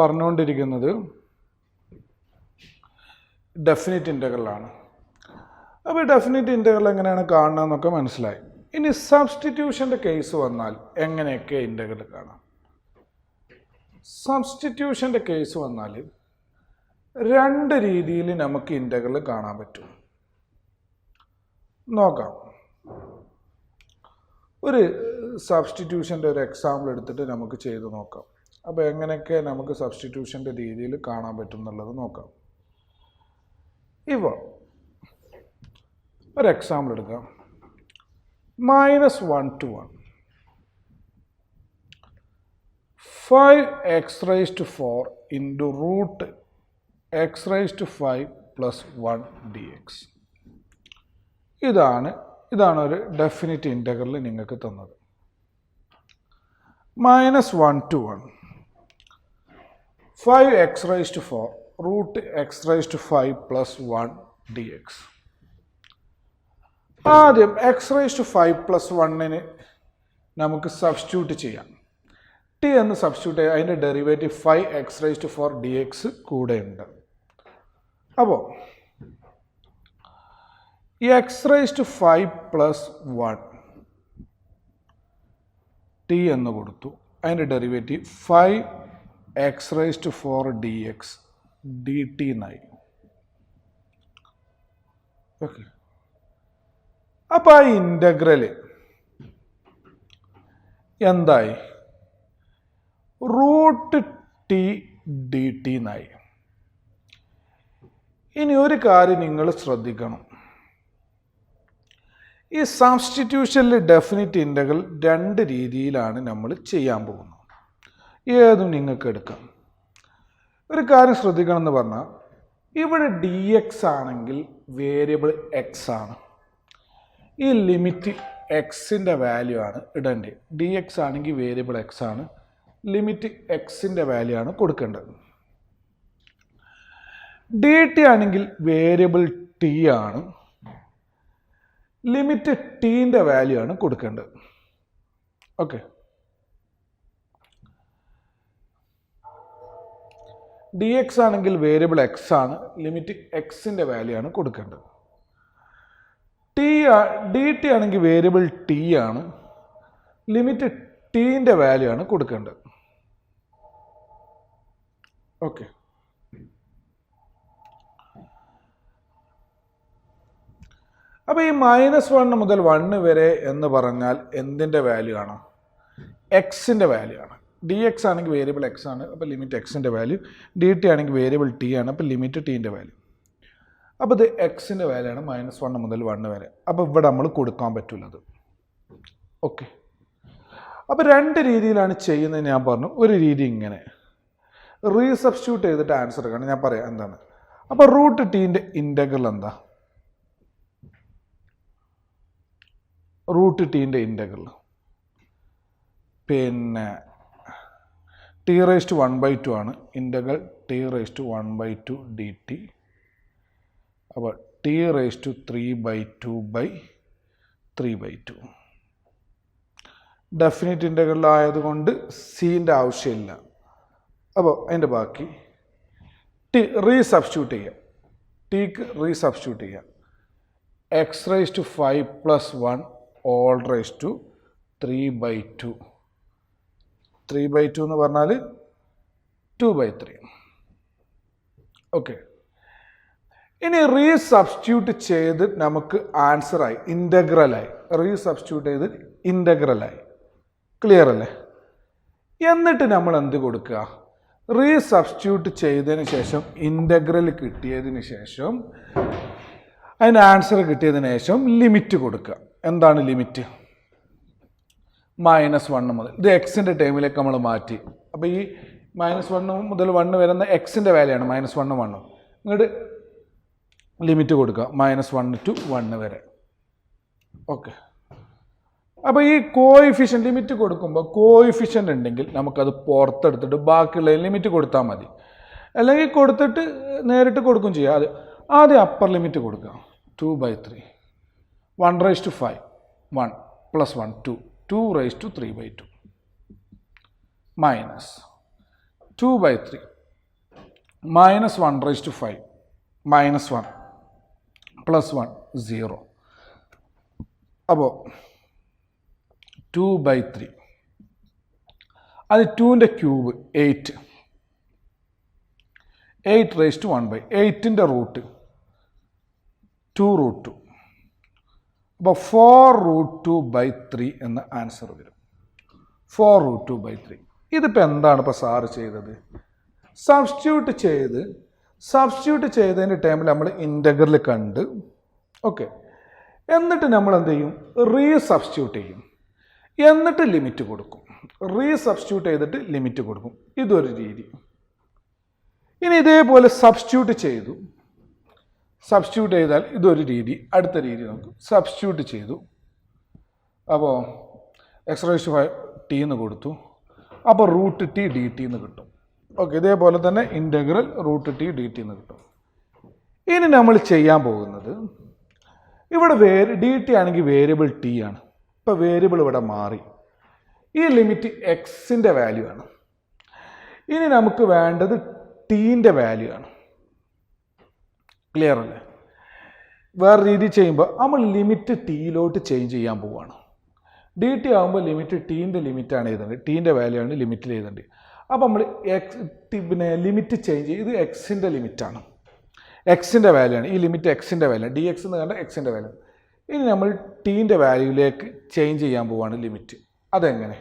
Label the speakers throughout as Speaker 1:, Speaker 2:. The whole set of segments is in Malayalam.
Speaker 1: പറഞ്ഞുകൊണ്ടിരിക്കുന്നത് ഡെഫിനിറ്റ് ഇൻ്റഗ്രലാണ്. അപ്പോൾ ഡെഫിനിറ്റ് ഇൻ്റഗ്രൽ എങ്ങനെയാണ് കാണുന്നതെന്നൊക്കെ മനസ്സിലായി. ഇനി സബ്സ്റ്റിറ്റ്യൂഷൻ്റെ കേസ് വന്നാൽ എങ്ങനെയൊക്കെ ഇൻ്റഗ്രൽ കാണാം? സബ്സ്റ്റിറ്റ്യൂഷൻ്റെ കേസ് വന്നാൽ രണ്ട് രീതിയിൽ നമുക്ക് ഇൻ്റഗ്രൽ കാണാൻ പറ്റും. നോക്കാം. ഒരു സബ്സ്റ്റിറ്റ്യൂഷൻ്റെ ഒരു എക്സാമ്പിൾ എടുത്തിട്ട് നമുക്ക് ചെയ്ത് നോക്കാം. അപ്പോൾ എങ്ങനെയൊക്കെ നമുക്ക് സബ്സ്റ്റിറ്റ്യൂഷൻ്റെ രീതിയിൽ കാണാൻ പറ്റും എന്നുള്ളത് നോക്കാം. ഇപ്പോൾ ഒരു എക്സാമ്പിൾ എടുക്കാം. -1 to 1 5x raised to 4 into root x raised to 5 plus 1 dx. ഇതാണ് ഒരു ഡെഫിനിറ്റ് ഇൻ്റഗ്രൽ നിങ്ങൾക്ക് തന്നത്. -1 to 1 5x raised to 4 root x raised to 5 plus 1 dx. ആദ്യം x raised to 5 plus 1 നമുക്ക് സബ്സ്റ്റിറ്റ്യൂട്ട് ചെയ്യാം. ടി എന്ന് സബ്സ്റ്റിറ്റ്യൂട്ട് ചെയ്യാം. അതിൻ്റെ derivative 5x raised to 4 dx കൂടെ ഉണ്ട്. അപ്പോൾ x raised to 5 plus 1 T എന്ന് കൊടുത്തു. അതിൻ്റെ derivative 5x raised to 4 dx dt എന്നായി. ഓക്കെ. അപ്പോൾ ആ ഇൻ്റഗ്രൽ എന്തായി? റൂട്ട് ടി ഡി ടി എന്നായി. ഇനി ഒരു കാര്യം നിങ്ങൾ ശ്രദ്ധിക്കണം. ഈ സബ്സ്റ്റിറ്റ്യൂഷനിൽ ഡെഫിനിറ്റ് ഇൻ്റഗ്രൽ രണ്ട് രീതിയിലാണ് നമ്മൾ ചെയ്യാൻ പോകുന്നത്. ഏതും നിങ്ങൾക്ക് എടുക്കാം. ഒരു കാര്യം ശ്രദ്ധിക്കണം എന്ന് പറഞ്ഞാൽ, ഇവിടെ ഡി എക്സ് ആണെങ്കിൽ വേരിയബിൾ എക്സ് ആണ്. ഈ ലിമിറ്റ് എക്സിൻ്റെ വാല്യൂ ആണ് ഇടേണ്ടത്. ഡി എക്സ് ആണെങ്കിൽ വേരിയബിൾ എക്സ് ആണ്. ലിമിറ്റ് എക്സിൻ്റെ വാല്യൂ ആണ് കൊടുക്കേണ്ടത്. ഡി ടി ആണെങ്കിൽ വേരിയബിൾ ടി ആണ്. ലിമിറ്റ് ടീൻ്റെ വാല്യൂ ആണ് കൊടുക്കേണ്ടത്. ഓക്കെ. ഡി എക്സ് ആണെങ്കിൽ വേരിയബിൾ എക്സ് ആണ്. ലിമിറ്റ് എക്സിൻ്റെ വാല്യൂ ആണ് കൊടുക്കേണ്ടത്. ഡി ടി ആണെങ്കിൽ വേരിയബിൾ ടി ആണ്. ലിമിറ്റ് ടീൻ്റെ വാല്യൂ ആണ് കൊടുക്കേണ്ടത്. ഓക്കെ. അപ്പോൾ ഈ -1 മുതൽ 1 വരെ എന്ന് പറഞ്ഞാൽ എന്തിൻ്റെ വാല്യൂ ആണ്? എക്സിൻ്റെ വാല്യൂ ആണ്. ഡി എക്സ് ആണെങ്കിൽ വേരിയബിൾ എക്സ് ആണ്. അപ്പോൾ ലിമിറ്റ് എക്സിൻ്റെ വാല്യൂ. ഡി ടി ആണെങ്കിൽ വേരിയബിൾ ടി ആണ്. അപ്പോൾ ലിമിറ്റ് ടീൻ്റെ വാല്യൂ. അപ്പോൾ ഇത് എക്സിൻ്റെ വാല്യൂ ആണ് -1 മുതൽ 1 വരെ. അപ്പോൾ ഇവിടെ നമ്മൾ കൊടുക്കാൻ പറ്റില്ലത്. ഓക്കെ. അപ്പോൾ രണ്ട് രീതിയിലാണ് ചെയ്യുന്നത് ഞാൻ പറഞ്ഞു. ഒരു രീതി ഇങ്ങനെ റീസബ്സ്റ്റിറ്റ്യൂട്ട് ചെയ്തിട്ട് ആൻസർ കാണാം. ഞാൻ പറയാം എന്താണ്. അപ്പോൾ റൂട്ട് ടീൻ്റെ ഇൻ്റഗ്രൽ എന്താ? റൂട്ട് ടീൻ്റെ ഇൻ്റഗ്രൽ പിന്നെ ടി റേസ് ടു 1/2 ആണ്. Integral T raise to 1/2 D T. അപ്പോൾ T raise to 3/2/3/2. Definite integral ആയതുകൊണ്ട് സീൻ്റെ ആവശ്യമില്ല. അപ്പോൾ അതിൻ്റെ ബാക്കി ടി റീസബ്സ്റ്റിറ്റ്യൂട്ട് ചെയ്യാം. ടിക്ക് റീസബ്സ്റ്റിറ്റ്യൂട്ട് ചെയ്യാം. X raise to 5 plus 1 whole raise to 3/2. 3/2 എന്ന് പറഞ്ഞാൽ 2/3. ഓക്കെ. ഇനി റീസബ്സ്റ്റിറ്റ്യൂട്ട് ചെയ്ത് നമുക്ക് ആൻസറായി, ഇൻ്റഗ്രലായി. റീസബ്സ്റ്റിറ്റ്യൂട്ട് ചെയ്ത് ഇൻ്റഗ്രലായി. ക്ലിയർ അല്ലേ? എന്നിട്ട് നമ്മൾ എന്ത് കൊടുക്കുക? റീസബ്സ്റ്റിറ്റ്യൂട്ട് ചെയ്തതിന് ശേഷം ഇൻ്റഗ്രൽ കിട്ടിയതിന് ശേഷം അതിന് ആൻസർ കിട്ടിയതിന് ശേഷം ലിമിറ്റ് കൊടുക്കുക. എന്താണ് ലിമിറ്റ്? -1 മുതൽ ഇത് എക്സിൻ്റെ ടൈമിലേക്ക് നമ്മൾ മാറ്റി. അപ്പോൾ ഈ -1 മുതൽ 1 വരുന്ന എക്സിൻ്റെ വാല്യൂ ആണ് -1 1. ഇങ്ങോട്ട് ലിമിറ്റ് കൊടുക്കുക -1 to 1 വരെ. ഓക്കെ. അപ്പോൾ ഈ കോഎഫിഷ്യൻ്റ് ലിമിറ്റ് കൊടുക്കുമ്പോൾ കോഎഫിഷ്യൻ്റ് ഉണ്ടെങ്കിൽ നമുക്കത് പുറത്തെടുത്തിട്ട് ബാക്കിയുള്ള ലിമിറ്റ് കൊടുത്താൽ മതി. അല്ലെങ്കിൽ കൊടുത്തിട്ട് നേരിട്ട് കൊടുക്കും ചെയ്യാം. ആദ്യം അപ്പർ ലിമിറ്റ് കൊടുക്കുക 2/3. 1 raised to 5 1 plus 1 2 2 raised to 3/2 minus 2/3 -1/5 -1 +1 0. അപ്പോൾ 2/3. അത് 2ൻ്റെ ക്യൂബ് 8. 8 റൂട്ട് 2√2. അപ്പോൾ 4√2/3 എന്ന ആൻസർ വരും. 4√2/3. ഇതിപ്പോൾ എന്താണ് ഇപ്പോൾ സാറ് ചെയ്തത്? സബ്സ്റ്റിറ്റ്യൂട്ട് ചെയ്തതിൻ്റെ ടൈമിൽ നമ്മൾ ഇൻ്റഗ്രൽ കണ്ട്, ഓക്കെ, എന്നിട്ട് നമ്മൾ എന്ത് ചെയ്യും? റീസബ്സ്റ്റിറ്റ്യൂട്ട് ചെയ്യും, എന്നിട്ട് ലിമിറ്റ് കൊടുക്കും. റീസബ്സ്റ്റിറ്റ്യൂട്ട് ചെയ്തിട്ട് ലിമിറ്റ് കൊടുക്കും. ഇതൊരു രീതി. ഇനി ഇതേപോലെ സബ്സ്റ്റിറ്റ്യൂട്ട് ചെയ്താൽ ഇതൊരു രീതി. അടുത്ത രീതി നമുക്ക് സബ്സ്റ്റിറ്റ്യൂട്ട് ചെയ്തു. അപ്പോൾ x⁵5 t എന്ന് കൊടുത്തു. അപ്പോൾ √t dt എന്ന് കിട്ടും. ഓക്കെ, ഇതേപോലെ തന്നെ ഇൻ്റഗ്രൽ √t dt എന്ന് കിട്ടും. ഇനി നമ്മൾ ചെയ്യാൻ പോകുന്നത്, ഇവിടെ dt ആണെങ്കിൽ വേരിയബിൾ t ആണ്. ഇപ്പോൾ വേരിയബിൾ ഇവിടെ മാറി. ഈ ലിമിറ്റ് എക്സിൻ്റെ വാല്യൂ ആണ്. ഇനി നമുക്ക് വേണ്ടത് ടീൻ്റെ വാല്യൂ ആണ്. ക്ലിയർ അല്ലേ? വേറെ രീതി ചെയ്യുമ്പോൾ നമ്മൾ ലിമിറ്റ് ടീയിലോട്ട് ചേഞ്ച് ചെയ്യാൻ പോവുകയാണ്. dt ആകുമ്പോൾ ലിമിറ്റ് ടീൻ്റെ ലിമിറ്റാണ് എഴുതേണ്ടത്, ടീൻ്റെ വാല്യൂ ആണ് ലിമിറ്റിൽ എഴുതേണ്ടത്. അപ്പോൾ നമ്മൾ ലിമിറ്റ് ചേഞ്ച് ചെയ്ത് ഇത് എക്സിൻ്റെ ലിമിറ്റാണ്, എക്സിൻ്റെ വാല്യൂ ആണ്. ഈ ലിമിറ്റ് എക്സിൻ്റെ വാല്യൂ, dx എന്ന് കണ്ട എക്സിൻ്റെ വാല്യൂ. ഇനി നമ്മൾ ടീൻ്റെ വാല്യൂയിലേക്ക് ചേഞ്ച് ചെയ്യാൻ പോവുകയാണ് ലിമിറ്റ്. അതെങ്ങനെ?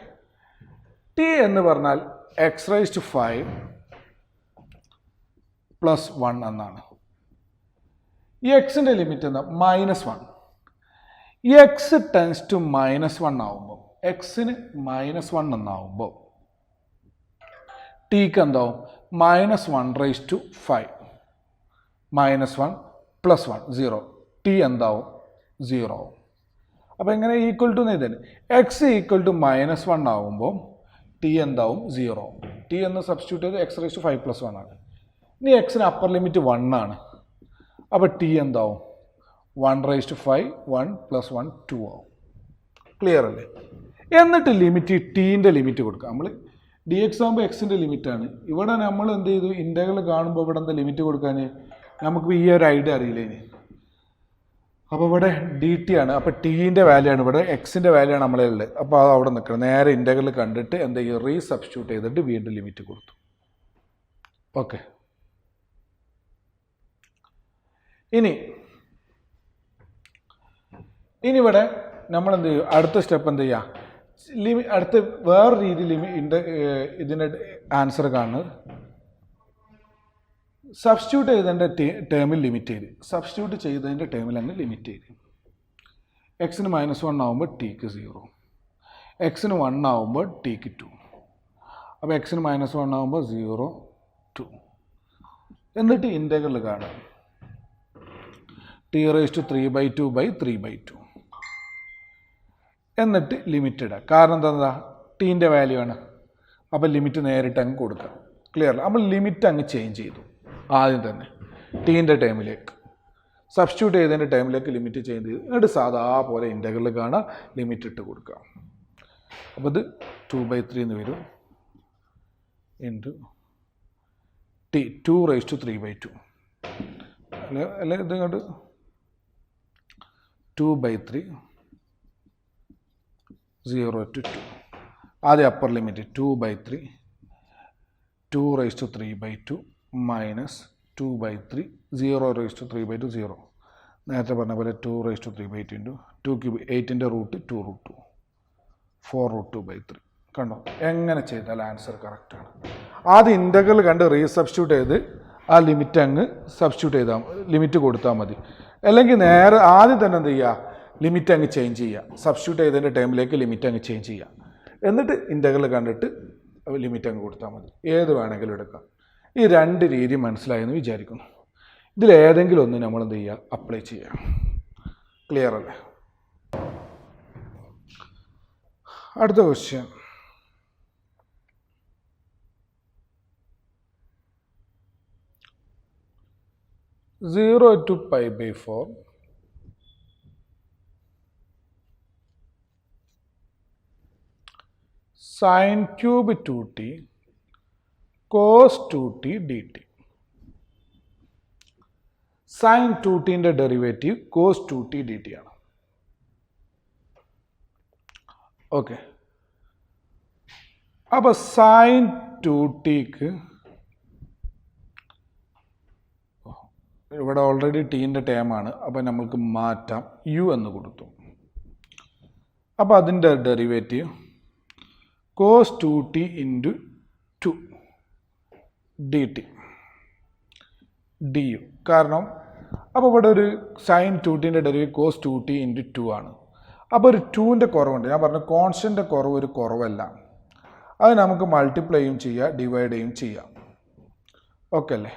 Speaker 1: t എന്ന് പറഞ്ഞാൽ x⁵5 +1 എന്നാണ്. ഈ എക്സിൻ്റെ ലിമിറ്റ് എന്താ? -1. ഈ എക്സ് ടെൻസ് ടു -1 ആവുമ്പോൾ, എക്സിന് -1 എന്നാവുമ്പോൾ ടീക്ക് എന്താവും? -1/5 -1 +1 0. ടി എന്താവും? 0 ആവും. അപ്പോൾ എങ്ങനെ ഈക്വൽ ടു എഴുതാൻ? എക്സ് ഈക്വൽ ടു -1 ആവുമ്പോൾ ടി എന്താവും? 0 ആവും. ടി എന്ന് സബ്സ്റ്റിറ്റ്യൂട്ട് ചെയ്ത് x⁵5 +1 ആണ്. ഇനി എക്സിന് അപ്പർ ലിമിറ്റ് 1 ആണ്. അപ്പോൾ ടി എന്താവും? 1/5 1 +1 2 ആവും. ക്ലിയർ അല്ലേ? എന്നിട്ട് ലിമിറ്റ് ടീൻ്റെ ലിമിറ്റ് കൊടുക്കുക. നമ്മൾ dx ആകുമ്പോൾ എക്സിൻ്റെ ലിമിറ്റാണ്. ഇവിടെ നമ്മൾ എന്ത് ചെയ്തു? ഇൻ്റഗ്രൽ കാണുമ്പോൾ ഇവിടെ എന്താ ലിമിറ്റ് കൊടുക്കാൻ? നമുക്ക് ഈ ഒരു ഐഡിയ അറിയില്ലേ ഇനി. അപ്പോൾ ഇവിടെ dt ആണ്. അപ്പോൾ ടീൻ്റെ വാല്യൂ ആണ്, ഇവിടെ എക്സിൻ്റെ വാല്യൂ ആണ് നമ്മളെ ഉള്ളത്. അപ്പോൾ അത് അവിടെ നിൽക്കണം. നേരെ ഇൻ്റഗ്രൽ കണ്ടിട്ട് എന്ത് ചെയ്യും? റീസബ്സ്റ്റിറ്റ്യൂട്ട് ചെയ്തിട്ട് വീണ്ടും ലിമിറ്റ് കൊടുത്തു. ഓക്കെ, ഇനി ഇവിടെ നമ്മൾ എന്ത് ചെയ്യും? അടുത്ത സ്റ്റെപ്പ് എന്ത് ചെയ്യുക? അടുത്ത വേറെ രീതിയിൽ ഇതിൻ്റെ ആൻസർ കാണുന്നത് സബ്സ്റ്റിറ്റ്യൂട്ട് ചെയ്തതിൻ്റെ ടേമിൽ ലിമിറ്റ് ചെയ്ത്, സബ്സ്റ്റിറ്റ്യൂട്ട് ചെയ്തതിൻ്റെ ടേമിൽ അങ്ങ് ലിമിറ്റ് ചെയ്ത്. എക്സിന് -1 ആകുമ്പോൾ ടീക്ക് 0, എക്സിന് 1 ആകുമ്പോൾ ടീക്ക് 2. അപ്പോൾ എക്സിന് -1 ആകുമ്പോൾ 0 2. എന്നിട്ട് ഇൻ്റഗ്രൽ കാണാം t⁵3/2/3/2. എന്നിട്ട് ലിമിറ്റ് ഇടുക. കാരണം എന്താ? ടീൻ്റെ വാല്യൂ ആണ്. അപ്പോൾ ലിമിറ്റ് നേരിട്ട് അങ്ങ് കൊടുക്കുക. ക്ലിയർ? നമ്മൾ ലിമിറ്റ് അങ്ങ് ചേഞ്ച് ചെയ്തു ആദ്യം തന്നെ ടീൻ്റെ ടൈമിലേക്ക്. സബ്സ്റ്റിറ്റ്യൂട്ട് ചെയ്തതിൻ്റെ ടൈമിലേക്ക് ലിമിറ്റ് ചേഞ്ച് ചെയ്തു. എന്നിട്ട് സാധാ പോലെ ഇൻ്റഗ്രൽ കാണാം, ലിമിറ്റ് ഇട്ട് കൊടുക്കുക. അപ്പോൾ ഇത് 2/3 എന്ന് വരും ഇൻറ്റു ടി 2⁵3/2. അല്ലെ ഇത് ഇങ്ങോട്ട് 2/3 0 to 2. ആദ്യം അപ്പർ ലിമിറ്റ് 2/3 2⁵3/2 -2/3 0⁵3/2 0. നേരത്തെ പറഞ്ഞ പോലെ 2⁵3/2 ഇൻറ്റു 2 ക്യൂബ് 8ൻ്റെ റൂട്ട് 2√2 4√2/3. കണ്ടോ? എങ്ങനെ ചെയ്താൽ ആൻസർ കറക്റ്റാണ്. ആദ്യം ഇൻ്റഗ്രൽ കണ്ട് റീസബ്സ്റ്റിറ്റ്യൂട്ട് ചെയ്ത് ആ ലിമിറ്റ് അങ്ങ് സബ്സ്റ്റിറ്റ്യൂട്ട് ചെയ്താൽ ലിമിറ്റ് കൊടുത്താൽ മതി. അല്ലെങ്കിൽ നേരെ ആദ്യം തന്നെ എന്ത് ചെയ്യുക? ലിമിറ്റ് അങ്ങ് ചേഞ്ച് ചെയ്യുക. സബ്സ്റ്റിറ്റ്യൂട്ട് ചെയ്തതിൻ്റെ ടൈമിലേക്ക് ലിമിറ്റ് അങ്ങ് ചേഞ്ച് ചെയ്യുക. എന്നിട്ട് ഇൻ്റഗ്രൽ കണ്ടിട്ട് ലിമിറ്റ് അങ്ങ് കൊടുത്താൽ മതി. ഏത് വേണമെങ്കിലും എടുക്കാം. ഈ രണ്ട് രീതി മനസ്സിലായെന്ന് വിചാരിക്കുന്നു. ഇതിലേതെങ്കിലും ഒന്ന് നമ്മൾ എന്ത് ചെയ്യുക? അപ്ലൈ ചെയ്യുക. ക്ലിയർ അല്ലേ? അടുത്ത question. (0 to π/4) sin cube 2t cos 2t dt. Sine 2t derivative cos 2t dt ആണ്. ഓക്കെ, അപ്പോൾ സൈൻ 2tക്ക് ഇവിടെ ഓൾറെഡി ടീൻ്റെ ടേമാണ്, അപ്പോൾ നമ്മൾക്ക് മാറ്റാം, യു എന്ന് കൊടുത്തു. അപ്പോൾ അതിൻ്റെ derivative cos 2t into 2 dt du. കാരണം അപ്പോൾ ഇവിടെ ഒരു sign 2t derivative cos 2t into 2 ആണ്. അപ്പോൾ ഒരു 2ൻ്റെ കുറവുണ്ട്. ഞാൻ പറഞ്ഞു കോൺസ്റ്റൻ്റെ കുറവ് ഒരു കുറവല്ല, അത് നമുക്ക് മൾട്ടിപ്ലൈയും ചെയ്യാം ഡിവൈഡ് ചെയ്യാം. ഓക്കെ അല്ലേ?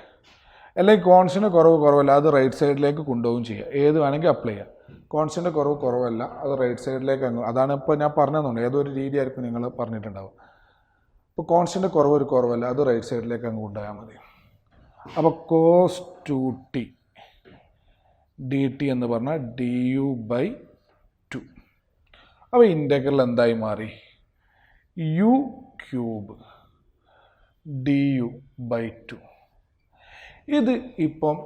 Speaker 1: അല്ലെങ്കിൽ കോൺസ്റ്റൻ്റെ കുറവല്ല, അത് റൈറ്റ് സൈഡിലേക്ക് കൊണ്ടുപോകും ചെയ്യാം. ഏത് വേണമെങ്കിൽ അപ്ലൈ ചെയ്യാം. കോൺസ്റ്റൻ്റെ കുറവല്ല, അത് റൈറ്റ് സൈഡിലേക്ക് അങ്ങ്, അതാണ് ഇപ്പോൾ ഞാൻ പറഞ്ഞതെന്നുണ്ട്. ഏതൊരു രീതിയായിരിക്കും നിങ്ങൾ പറഞ്ഞിട്ടുണ്ടാവും. ഇപ്പോൾ കോൺസ്റ്റൻ്റെ ഒരു കുറവല്ല, അത് റൈറ്റ് സൈഡിലേക്ക് അങ്ങ് കൊണ്ടുപോയാൽ മതി. അപ്പോൾ കോസ് 2t dt എന്ന് പറഞ്ഞാൽ du/2. അപ്പോൾ ഇൻ്റഗ്രൽ എന്തായി മാറി? u cube du/2. ഇത് ഇപ്പം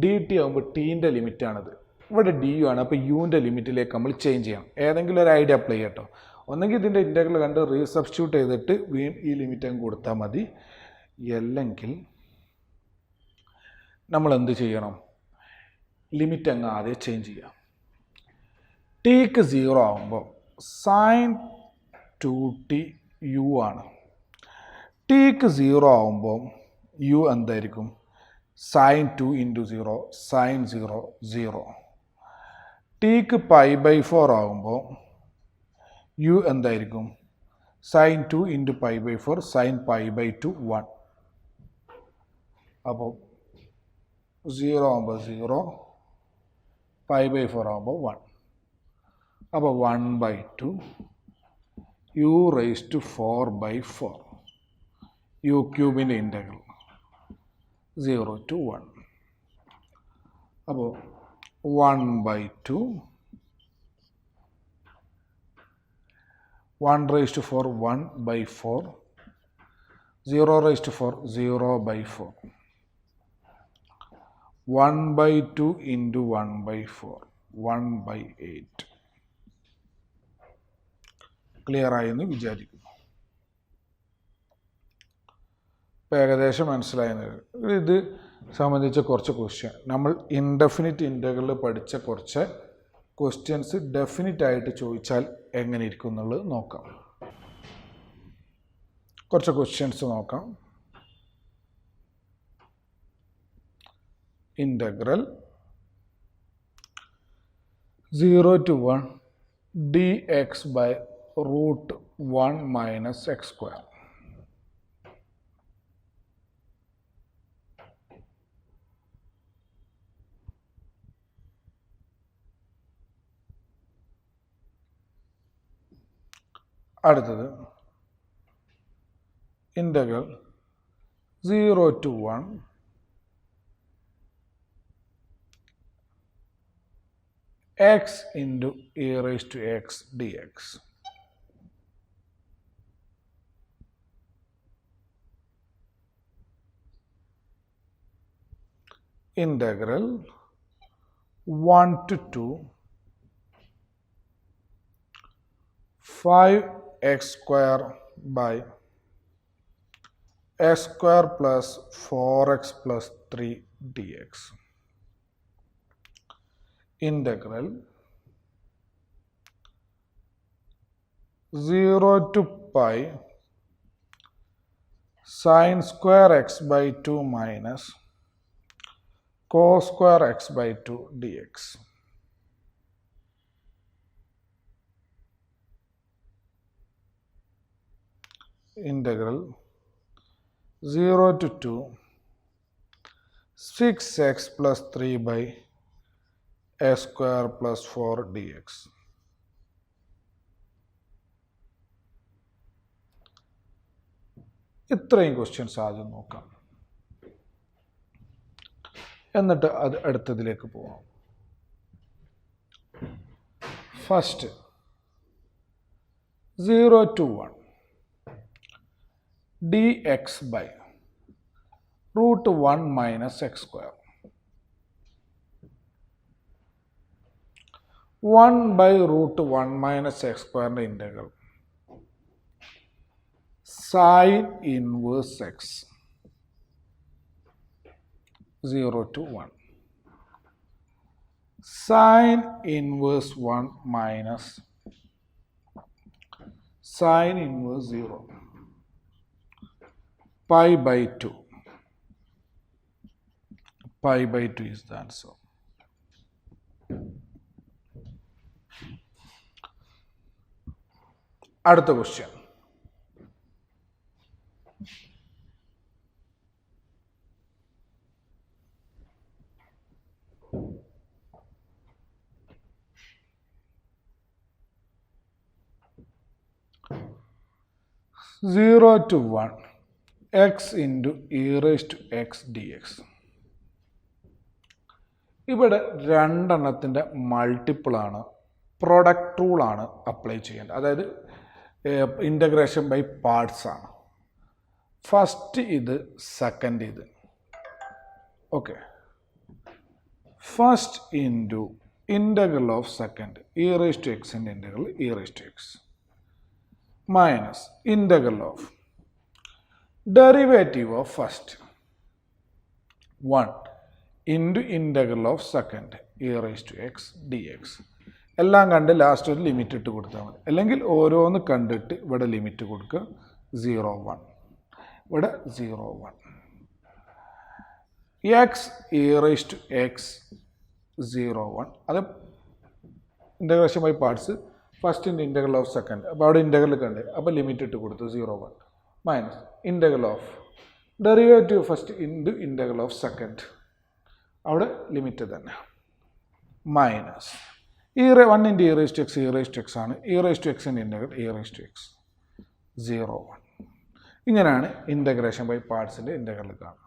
Speaker 1: ഡി ടി ആകുമ്പോൾ ടീൻ്റെ ലിമിറ്റാണിത്. ഇവിടെ ഡി യു ആണ്, അപ്പോൾ യുവിൻ്റെ ലിമിറ്റിലേക്ക് നമ്മൾ ചേഞ്ച് ചെയ്യണം. ഏതെങ്കിലും ഒരു ഐഡിയ അപ്ലൈ ചെയ്യട്ടോ. ഒന്നെങ്കിൽ ഇതിൻ്റെ ഇൻ്റഗ്രൽ കണ്ട് റീസബ്സ്റ്റിറ്റ്യൂട്ട് ചെയ്തിട്ട് ഈ ലിമിറ്റ് അങ്ങ് കൊടുത്താൽ മതി. അല്ലെങ്കിൽ നമ്മൾ എന്ത് ചെയ്യണം? ലിമിറ്റ് അങ്ങ് ആദ്യം ചേഞ്ച് ചെയ്യാം. ടിക്ക് 0 ആകുമ്പോൾ സൈൻ 2t യു ആണ്. ടിക്ക് 0 ആകുമ്പോൾ യു എന്തായിരിക്കും? Sine 2 into 0 sign 0 0. ടിക്ക് π/4 ആകുമ്പോൾ യു എന്തായിരിക്കും? Sine 2 into π/4 sine π/2 1. അപ്പോൾ 0 ആകുമ്പോൾ 0, π/4 ആകുമ്പോൾ 1. അപ്പോൾ 1/2 യു റേസ് ടു 4/4 യു ക്യൂബിൻ്റെ ഇൻ്റഗ്രൽ 0 to 1. അപ്പോൾ 1/2 1 raised to 4 1/4 0 raised to 4 0/4 1/2 into 1/4 1/8. Clear ആയെന്ന് വിചാരിക്കുന്നു. ഇപ്പോൾ ഏകദേശം മനസ്സിലായെന്ന്. ഇത് സംബന്ധിച്ച കുറച്ച് ക്വസ്റ്റ്യൻ, നമ്മൾ ഇൻഡെഫിനിറ്റ് ഇൻ്റഗ്രൽ പഠിച്ച കുറച്ച് ക്വസ്റ്റ്യൻസ് ഡെഫിനിറ്റ് ആയിട്ട് ചോദിച്ചാൽ എങ്ങനെ ഇരിക്കും എന്നുള്ളത് നോക്കാം. കുറച്ച് ക്വസ്റ്റ്യൻസ് നോക്കാം. Integral 0 to 1 dx by root 1 minus x square. അടുത്തത് integral 0 to 1 x into e raised to x dx. Integral 1 to 2 5x square by x square plus 4x plus 3 dx. Integral 0 to pi sin square x by 2 minus cos square x by 2 dx. Integral 0 to 2 6x plus 3 by a square plus 4 dx. ഇത്രയും ക്വസ്റ്റ്യൻസ് ആദ്യം നോക്കാം, എന്നിട്ട് അത് അടുത്തതിലേക്ക് പോവാം. First 0 to 1 dx by root 1 minus x square. 1/√1 minus X സ്ക്വയറിൻ്റെ integral sine inverse X 0 to 1. Sine inverse 1 minus sine inverse 0. Pi by 2. Pi by 2 is the answer. അടുത്ത question. Zero to 1 x into e raised to x dx. ഇവിടെ രണ്ടെണ്ണത്തിൻ്റെ മൾട്ടിപ്പിളാണ്, പ്രൊഡക്റ്റ് റൂളാണ് അപ്ലൈ ചെയ്യേണ്ടത്. അതായത് ഇൻ്റഗ്രേഷൻ ബൈ പാർട്സ് ആണ്. ഫസ്റ്റ് ഇത്, സെക്കൻഡ് ഇത്. Okay, first into integral of second e raise to എക്സിൻ്റെ integral E raise to x minus integral of derivative of first 1 into integral of second e raised to x dx. എല്ലാം കണ്ട് ലാസ്റ്റ് ഒരു ലിമിറ്റ് ഇട്ട് കൊടുത്താൽ മതി. അല്ലെങ്കിൽ ഓരോന്ന് കണ്ടിട്ട് ഇവിടെ ലിമിറ്റ് കൊടുക്കുക. 0 1, ഇവിടെ 0 1. x e raised to x 0 1. അത് ഇൻ്റഗ്രേഷൻ ബൈ പാർട്സ്. ഫസ്റ്റിൻ്റെ ഇൻ്റഗ്രൽ ഓഫ് സെക്കൻഡ്, അപ്പോൾ അവിടെ ഇൻ്റഗ്രൽ കണ്ട്, അപ്പോൾ ലിമിറ്റ് ഇട്ട് കൊടുത്തു 0 1 minus integral of derivative first into integral of second, അവിടെ ലിമിറ്റ് തന്നെ minus 1 into E raise to X, E raise to X ആണ്. ഇ റേസ് ടു എക്സിൻ്റെ integral E raise to X 0 1. ഇങ്ങനെയാണ് ഇൻ്റഗ്രേഷൻ ബൈ പാർട്സിൻ്റെ ഇൻ്റഗ്രൽ കാണുക.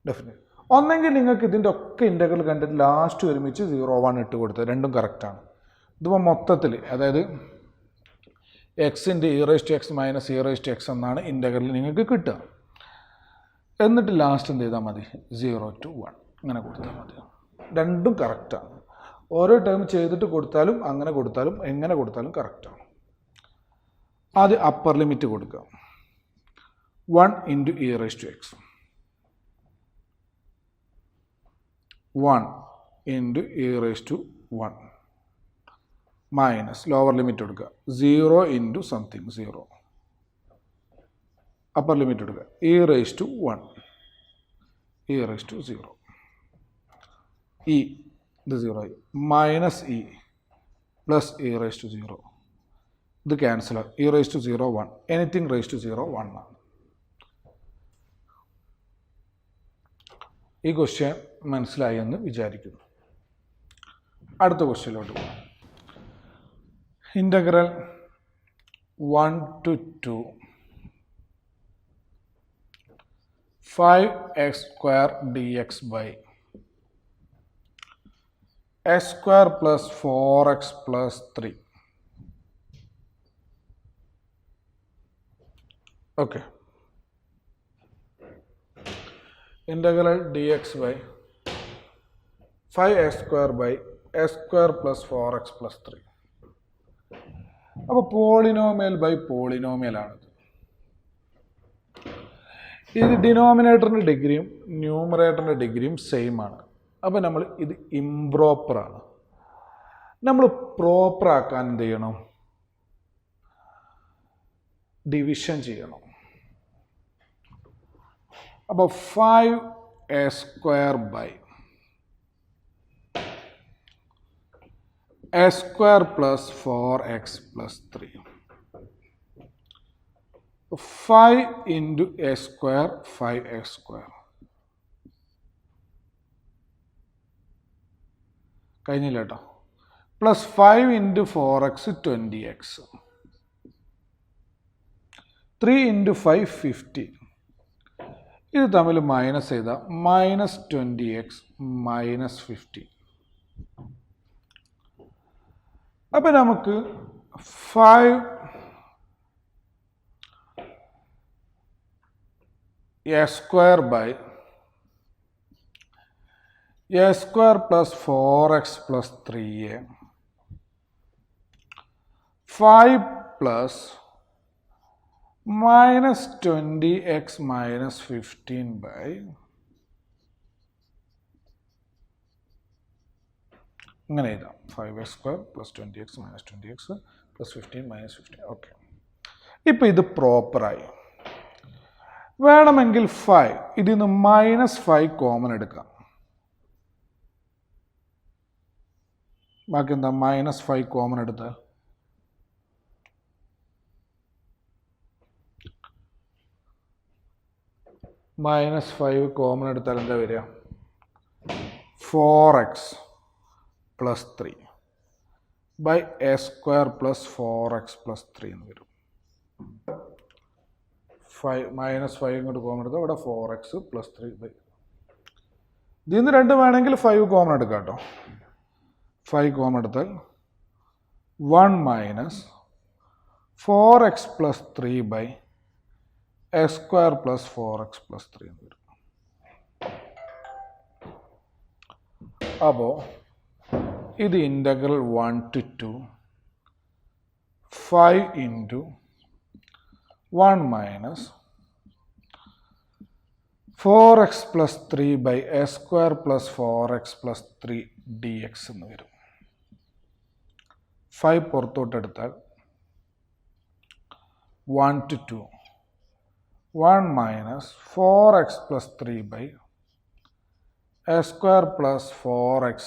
Speaker 1: ഡെഫിനറ്റ് ഒന്നെങ്കിൽ നിങ്ങൾക്ക് ഇതിൻ്റെ ഒക്കെ ഇൻ്റഗ്രൽ കണ്ടിട്ട് ലാസ്റ്റ് ഒരുമിച്ച് 0 1 ഇട്ട് കൊടുത്തത്, രണ്ടും കറക്റ്റാണ്. ഇതിപ്പോൾ മൊത്തത്തിൽ, അതായത് എക്സിൻ്റെ E raise to X minus E raise to X എന്നാണ് ഇൻ്റഗ്രൽ നിങ്ങൾക്ക് കിട്ടുക. എന്നിട്ട് ലാസ്റ്റ് എന്ത് ചെയ്താൽ മതി, 0 to 1 ഇങ്ങനെ കൊടുത്താൽ മതി. രണ്ടും കറക്റ്റാണ്. ഓരോ ടേം ചെയ്തിട്ട് കൊടുത്താലും അങ്ങനെ കൊടുത്താലും എങ്ങനെ കൊടുത്താലും കറക്റ്റാണ്. ആദ്യം അപ്പർ ലിമിറ്റ് കൊടുക്കുക. 1 into E raise to X, 1 into E raise to 1 minus lower limit കൊടുക്കുക. 0 ഇൻറ്റു സംതിങ് 0, അപ്പർ ലിമിറ്റ് കൊടുക്കുക. E raise to 1, E raise to 0, E ഇത് 0 ആയി, minus E plus E raise to 0, ഇത് ക്യാൻസൽ ആവും. E raise to 0 1, anything raise to 0 1 ആണ്. ഈ ക്വസ്റ്റ്യൻ മനസ്സിലായി എന്ന് വിചാരിക്കുന്നു. അടുത്ത ക്വസ്റ്റ്യനിലോട്ട് പോകാം. Integral 1 to 2 5x square dx by x square plus 4x plus 3. Okay. Integral dx by 5x square by x square plus 4x plus 3. അപ്പോൾ പോളിനോമിയൽ ബൈ പോളിനോമിയലാണിത്. ഇത് ഡിനോമിനേറ്ററിൻ്റെ ഡിഗ്രിയും ന്യൂമറേറ്ററിൻ്റെ ഡിഗ്രിയും സെയിം ആണ്. അപ്പോൾ നമ്മൾ ഇത് ഇംപ്രോപ്പറാണ്. നമ്മൾ പ്രോപ്പർ ആക്കാൻ എന്ത് ചെയ്യണം, ഡിവിഷൻ ചെയ്യണം. അപ്പോൾ 5a square by a square plus 4x plus 3. 5 into a square 5x square. കഴിഞ്ഞില്ല കേട്ടോ. Plus 5 into 4x 20x. 3 into 5 50. ഇത് തമ്മിൽ മൈനസ് ചെയ്താൽ മൈനസ് 20x മൈനസ് 50. അപ്പം നമുക്ക് 5 a square by a square plus 4x plus 3a 5 plus minus 20x minus 15 by അങ്ങനെ എഴുതാം 5x² plus 20x minus 20x plus 15 minus 15. Okay, ഇപ്പം ഇത് പ്രോപ്പറായി. വേണമെങ്കിൽ 5 ഇതിൽ നിന്ന് -5 കോമൺ എടുക്കാം. ബാക്കി എന്താ? -5 കോമൺ എടുത്താൽ -5 കോമൺ എടുത്താൽ എന്താ വരിക? 4x plus 3 by a² plus 4x plus 3 എന്ന് വരും. -5 ഇങ്ങോട്ട് കോമൺ എടുത്താൽ ഇവിടെ 4x plus 3 by ഇതിൽ നിന്ന് 2 വേണമെങ്കിൽ 5 കോമൺ എടുക്കാം കേട്ടോ. 5 കോമൺ എടുത്താൽ 1 minus 4x plus 3 by a² plus 4x plus 3 എന്ന് വരും. അപ്പോൾ ഇത് integral 1 to 2 5 into 1 minus 4x plus 3 by a² plus 4x plus 3 dx എന്ന് വരും. 5 പുറത്തോട്ടെടുത്താൽ 1 to 2 1 minus 4x plus 3 by a² plus 4x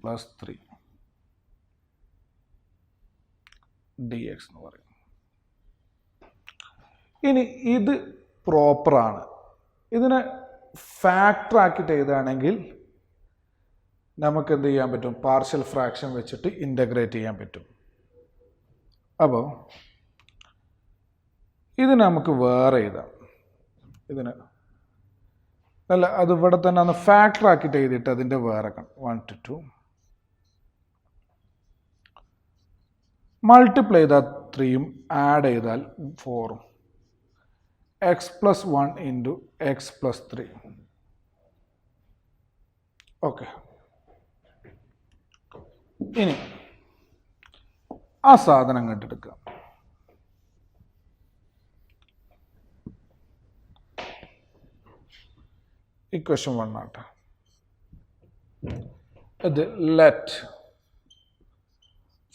Speaker 1: plus 3 dx എന്ന് പറയും. ഇനി ഇത് പ്രോപ്പറാണ്. ഇതിനെ ഫാക്ടർ ആക്കിയിട്ട് എഴുതുകയാണെങ്കിൽ നമുക്ക് എന്ത് ചെയ്യാൻ പറ്റും? പാർഷ്യൽ ഫ്രാക്ഷൻ വെച്ചിട്ട് ഇൻ്റഗ്രേറ്റ് ചെയ്യാൻ പറ്റും. അപ്പോൾ ഇത് നമുക്ക് വേറെ എഴുതാം. ഇതിന് അല്ല, അത് ഇവിടെ തന്നെ ഒന്ന് ഫാക്ടർ ആക്കിയിട്ട് എഴുതിയിട്ട് അതിൻ്റെ വേറെ 1 to 2 മൾട്ടിപ്ലൈ ചെയ്താൽ 3 ആഡ് ചെയ്താൽ 4 x plus 1 into x plus 3. Okay, ഇനി ആ സാധനം കണ്ടെടുക്കുക. ഇക്വേഷൻ 1 ആട്ടെ. ഇത് let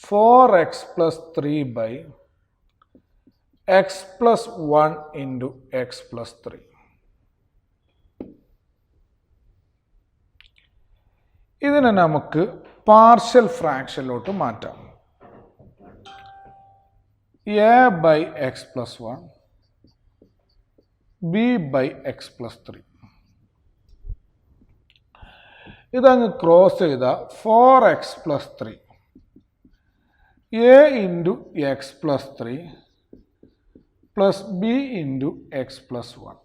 Speaker 1: 4x plus 3 by x plus 1 into x plus 3. ഇതിനെ നമുക്ക് പാർഷ്യൽ ഫ്രാക്ഷനിലോട്ട് മാറ്റാം. a by x plus 1 b by x plus 3. ഇതങ്ങ് ക്രോസ് ചെയ്താൽ 4x plus 3 a into x plus 3 plus b into x plus 1.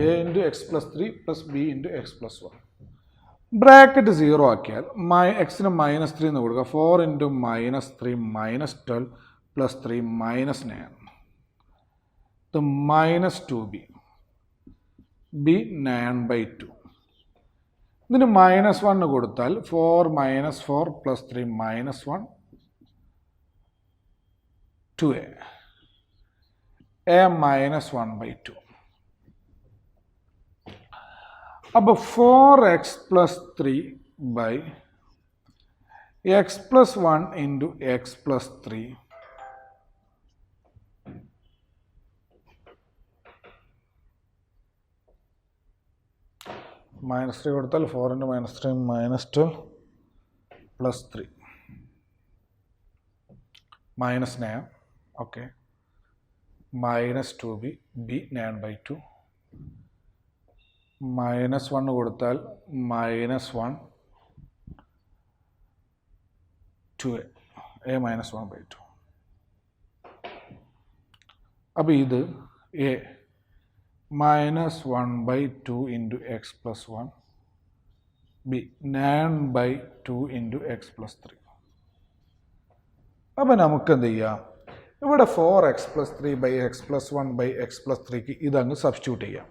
Speaker 1: a into x plus 3 plus b into x plus 1. Bracket 0 ആക്കിയാൽ എക്സിന് -3 എന്ന് കൊടുക്കുക. 4 into -3 -12 plus 3 -9. ഇത് -2b b 9/2. ഇതിന് -1 കൊടുത്താൽ 4 - 4 plus 3 -1 2a -1/2. അപ്പോൾ 4x plus 3 by x plus 1 into x plus 3 -3 കൊടുത്താൽ 4 into -3 -12 plus 3 -9. Okay, -2b b 9/2 -1 കൊടുത്താൽ -1 2a -1/2. അപ്പോൾ ഇത് a -1/2 into x plus 1 b 9/2 into x plus 3. അപ്പോൾ നമുക്ക് എന്ത് ചെയ്യാം? ഇവിടെ 4x plus 3 by x plus 1 by x plus 3ക്ക് ഇതങ്ങ് സബ്സ്റ്റിറ്റ്യൂട്ട് ചെയ്യാം.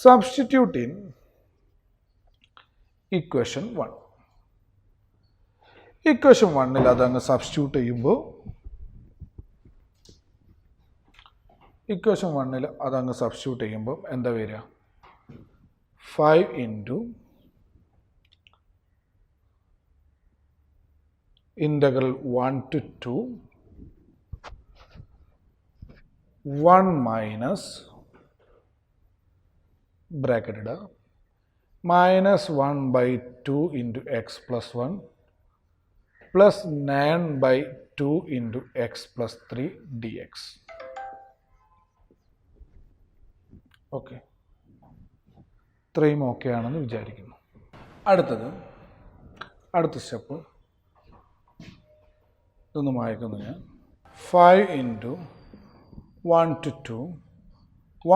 Speaker 1: Substitute in equation 1. ഇക്വേഷൻ 1 അതങ്ങ് സബ്സ്റ്റിറ്റ്യൂട്ട് ചെയ്യുമ്പോൾ ഇക്വേഷൻ 1 അതങ്ങ് സബ്സ്റ്റിറ്റ്യൂട്ട് ചെയ്യുമ്പോൾ എന്താ വരിക? 5 into integral 1 to 2 1 minus bracket ഇടുക -1/2 into X plus 1 plus 9/2 into X plus 3 D X. Okay, ഇത്രയും ഓക്കെ ആണെന്ന് വിചാരിക്കുന്നു. അടുത്ത സ്റ്റെപ്പ് ഇതൊന്ന് വായിക്കുന്നു ഞാൻ. 5 into 1 to 2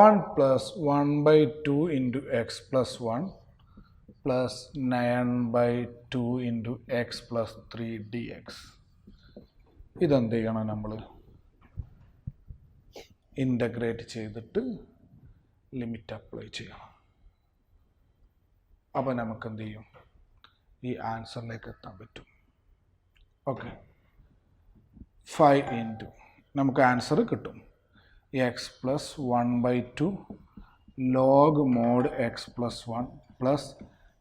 Speaker 1: 1 plus 1/2 into X plus 1 plus 9/2 into X plus 3 D X. ഇതെന്ത് ചെയ്യണം? നമ്മൾ ഇൻ്റഗ്രേറ്റ് ചെയ്തിട്ട് ലിമിറ്റ് അപ്ലൈ ചെയ്യണം. അപ്പോൾ നമുക്ക് എന്ത് ചെയ്യും? ഈ ആൻസറിലേക്ക് എത്താൻ പറ്റും. ഓക്കെ, 5 ഇൻറ്റു നമുക്ക് ആൻസർ കിട്ടും X plus 1/2 log mode X plus 1 plus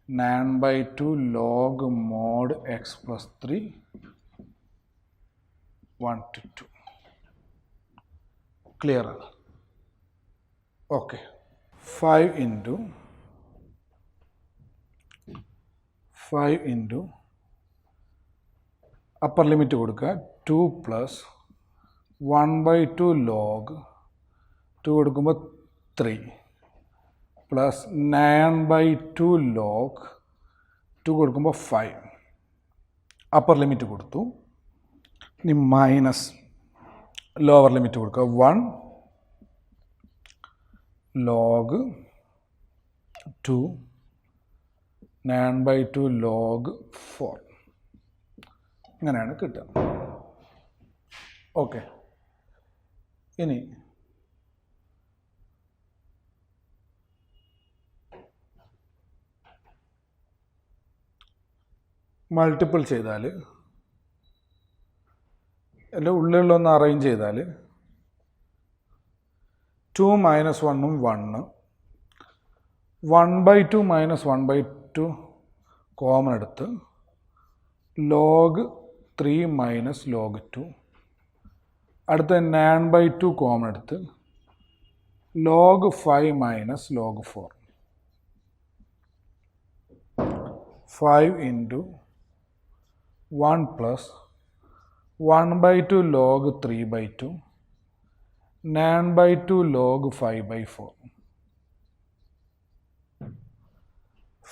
Speaker 1: 9/2 log mode X plus 3 1 to 2. Clear ആണ്? ഓക്കെ, 5 ഇൻറ്റു അപ്പർ ലിമിറ്റ് കൊടുക്കുക 2 പ്ലസ് 1/2 ലോഗ് 2 കൊടുക്കുമ്പോൾ 3 പ്ലസ് 9/2 ലോഗ് 2 കൊടുക്കുമ്പോൾ 5. അപ്പർ ലിമിറ്റ് കൊടുത്തു. ഇനി മൈനസ് ലോവർ ലിമിറ്റ് കൊടുക്കുക 1 ലോഗ് 2 9/2 ലോഗ് 4. ഇങ്ങനെയാണ് കിട്ടുക. ഓക്കെ, ഇനി മൾട്ടിപ്പിൾ ചെയ്താൽ എൻ്റെ ഉള്ളിലൊന്ന് അറേഞ്ച് ചെയ്താൽ 2 മൈനസ് 1ഉം 1 1/2 മൈനസ് 1/2 കോമൺ എടുത്ത് ലോഗ് 3 മൈനസ് ലോഗ് 2. അടുത്ത 9/2 കോമൺ എടുത്ത് log 5 minus log 4. 5 into 1 plus 1/2 log 3/2 9/2 log 5/4.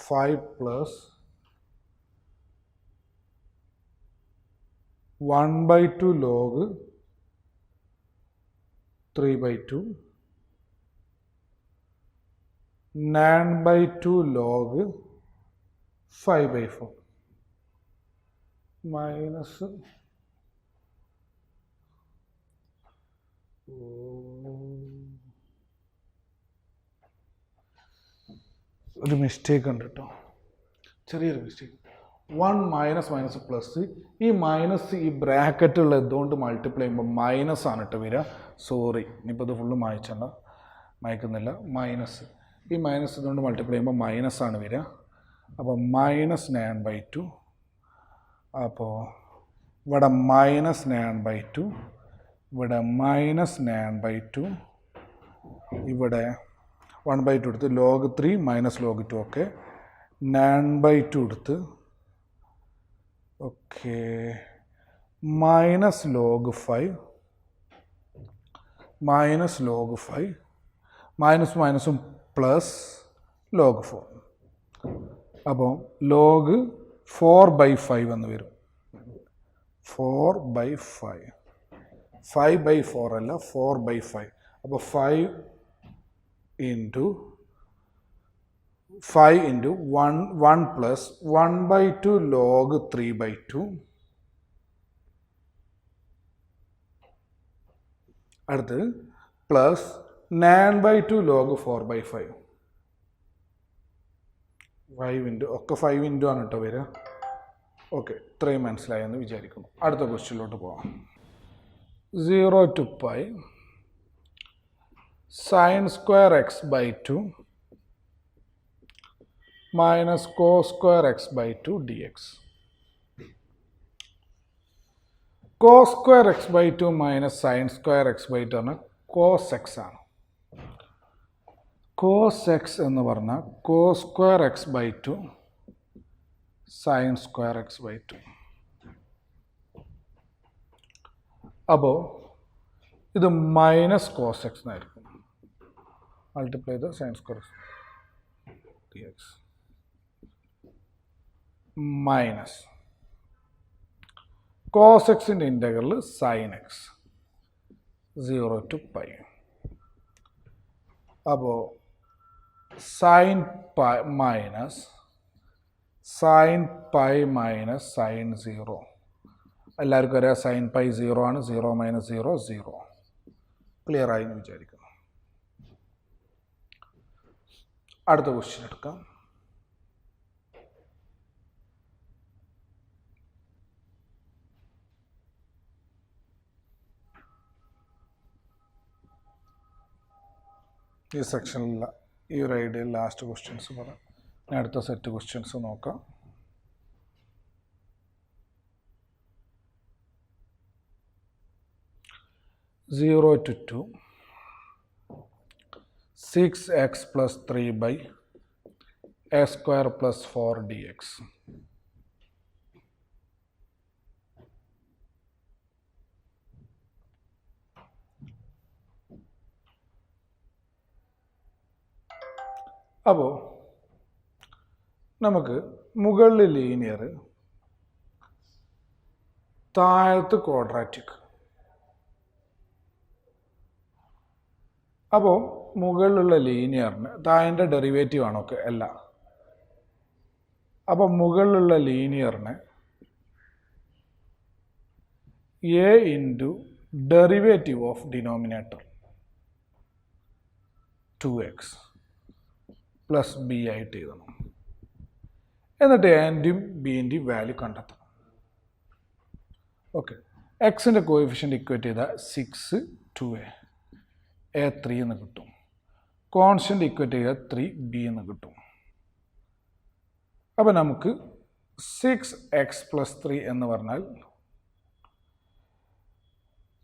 Speaker 1: 5 plus 1/2 log 3/2 9/2 log 5/4 minus ഒരു മിസ്റ്റേക്ക് ഉണ്ട് കേട്ടോ, ചെറിയൊരു മിസ്റ്റേക്ക്. 1 മൈനസ് മൈനസ് പ്ലസ്, ഈ മൈനസ് ഈ ബ്രാക്കറ്റുള്ള ഇതുകൊണ്ട് മൾട്ടിപ്ലൈ ചെയ്യുമ്പോൾ മൈനസ് ആണ് കേട്ടോ വരിക. സോറി, ഇനിയിപ്പോൾ ഇത് ഫുള്ള് മായ്ക്കുന്നില്ല. മൈനസ്, ഈ മൈനസ് ഇതുകൊണ്ട് മൾട്ടിപ്ലൈ ചെയ്യുമ്പോൾ മൈനസ് ആണ് വരിക. അപ്പോൾ മൈനസ് 9/2. അപ്പോൾ ഇവിടെ മൈനസ് 9/2, ഇവിടെ മൈനസ് 9/2, ഇവിടെ 1/2 എടുത്ത് ലോഗ് 3 മൈനസ് ലോഗ് 2. ഓക്കെ, 9/2 എടുത്ത് ഓക്കെ മൈനസ് ലോഗ് 5 മൈനസ് മൈനസും പ്ലസ് ലോഗ് 4. അപ്പോൾ ലോഗ് 4/5 എന്ന് വരും. 4/5 5/4 അല്ല, 4/5. അപ്പോൾ 5 ഇൻറ്റു 1 പ്ലസ് 1/2 ലോഗ് 3/2. അടുത്ത് പ്ലസ് 9/2 ലോഗ് 4/5. 5 ഇൻറ്റു ഒക്കെ 5 ഇൻറ്റു ആണ് കേട്ടോ വരിക. ഓക്കെ, ഇത്രയും മനസ്സിലായെന്ന് വിചാരിക്കുന്നു. അടുത്ത ക്വസ്റ്റ്യനിലോട്ട് പോകാം. 0 to pi sin square x by 2 minus cos square x by 2 dx. Cos square x by 2 minus sin square x by 2 ആണ് cos x ആണ്. cos x എന്ന് പറഞ്ഞാൽ cos square x by 2 sin square x by 2. അപ്പോൾ ഇത് മൈനസ് കോസ് എക്സ് എന്നായിരിക്കും. മൾട്ടിപ്ലൈ ചെയ്ത് sine square X d x minus cos എക്സിൻ്റെ integral sine x 0 to pi. അപ്പോൾ sine pi minus sine pi minus sine 0. എല്ലാവർക്കും അറിയാം സൈൻ പൈ 0 ആണ്. 0 മൈനസ് 0 0. ക്ലിയർ ആയി എന്ന് വിചാരിക്കുന്നു. അടുത്ത ക്വസ്റ്റ്യൻ എടുക്കാം. ഈ സെക്ഷനിൽ ഈ ഒരു ഐഡിയയിൽ ലാസ്റ്റ് ക്വസ്റ്റ്യൻസ് പറയാം. ഇനി അടുത്ത സെറ്റ് ക്വസ്റ്റ്യൻസ് നോക്കാം. Zero to 2 6x plus 3 by a square plus 4 dx. അപ്പോൾ നമുക്ക് മുകളിൽ ലീനിയർ, താഴത്ത് ക്വാഡ്രാറ്റിക്. അപ്പോൾ മുകളിലുള്ള ലീനിയറിന് താഴെ ഡെറിവേറ്റീവ് ആണ് ഒക്കെ അല്ല. അപ്പോൾ മുകളിലുള്ള ലീനിയറിന് a into derivative of denominator 2x plus b ആയിട്ട് എഴുതണം. എന്നിട്ട് എൻ്റെയും ബിൻ്റെയും വാല്യൂ കണ്ടെത്തണം. ഓക്കെ, എക്സിൻ്റെ കോഎഫിഷ്യൻ്റ് ഇക്വേറ്റ് ചെയ്താൽ 6 2a A3 എന്ന് കിട്ടും. കോൺസ്റ്റൻ്റ് ഇക്വേറ്റ് ചെയ്താൽ 3b എന്ന് കിട്ടും. അപ്പോൾ നമുക്ക് 6x plus 3 എന്ന് പറഞ്ഞാൽ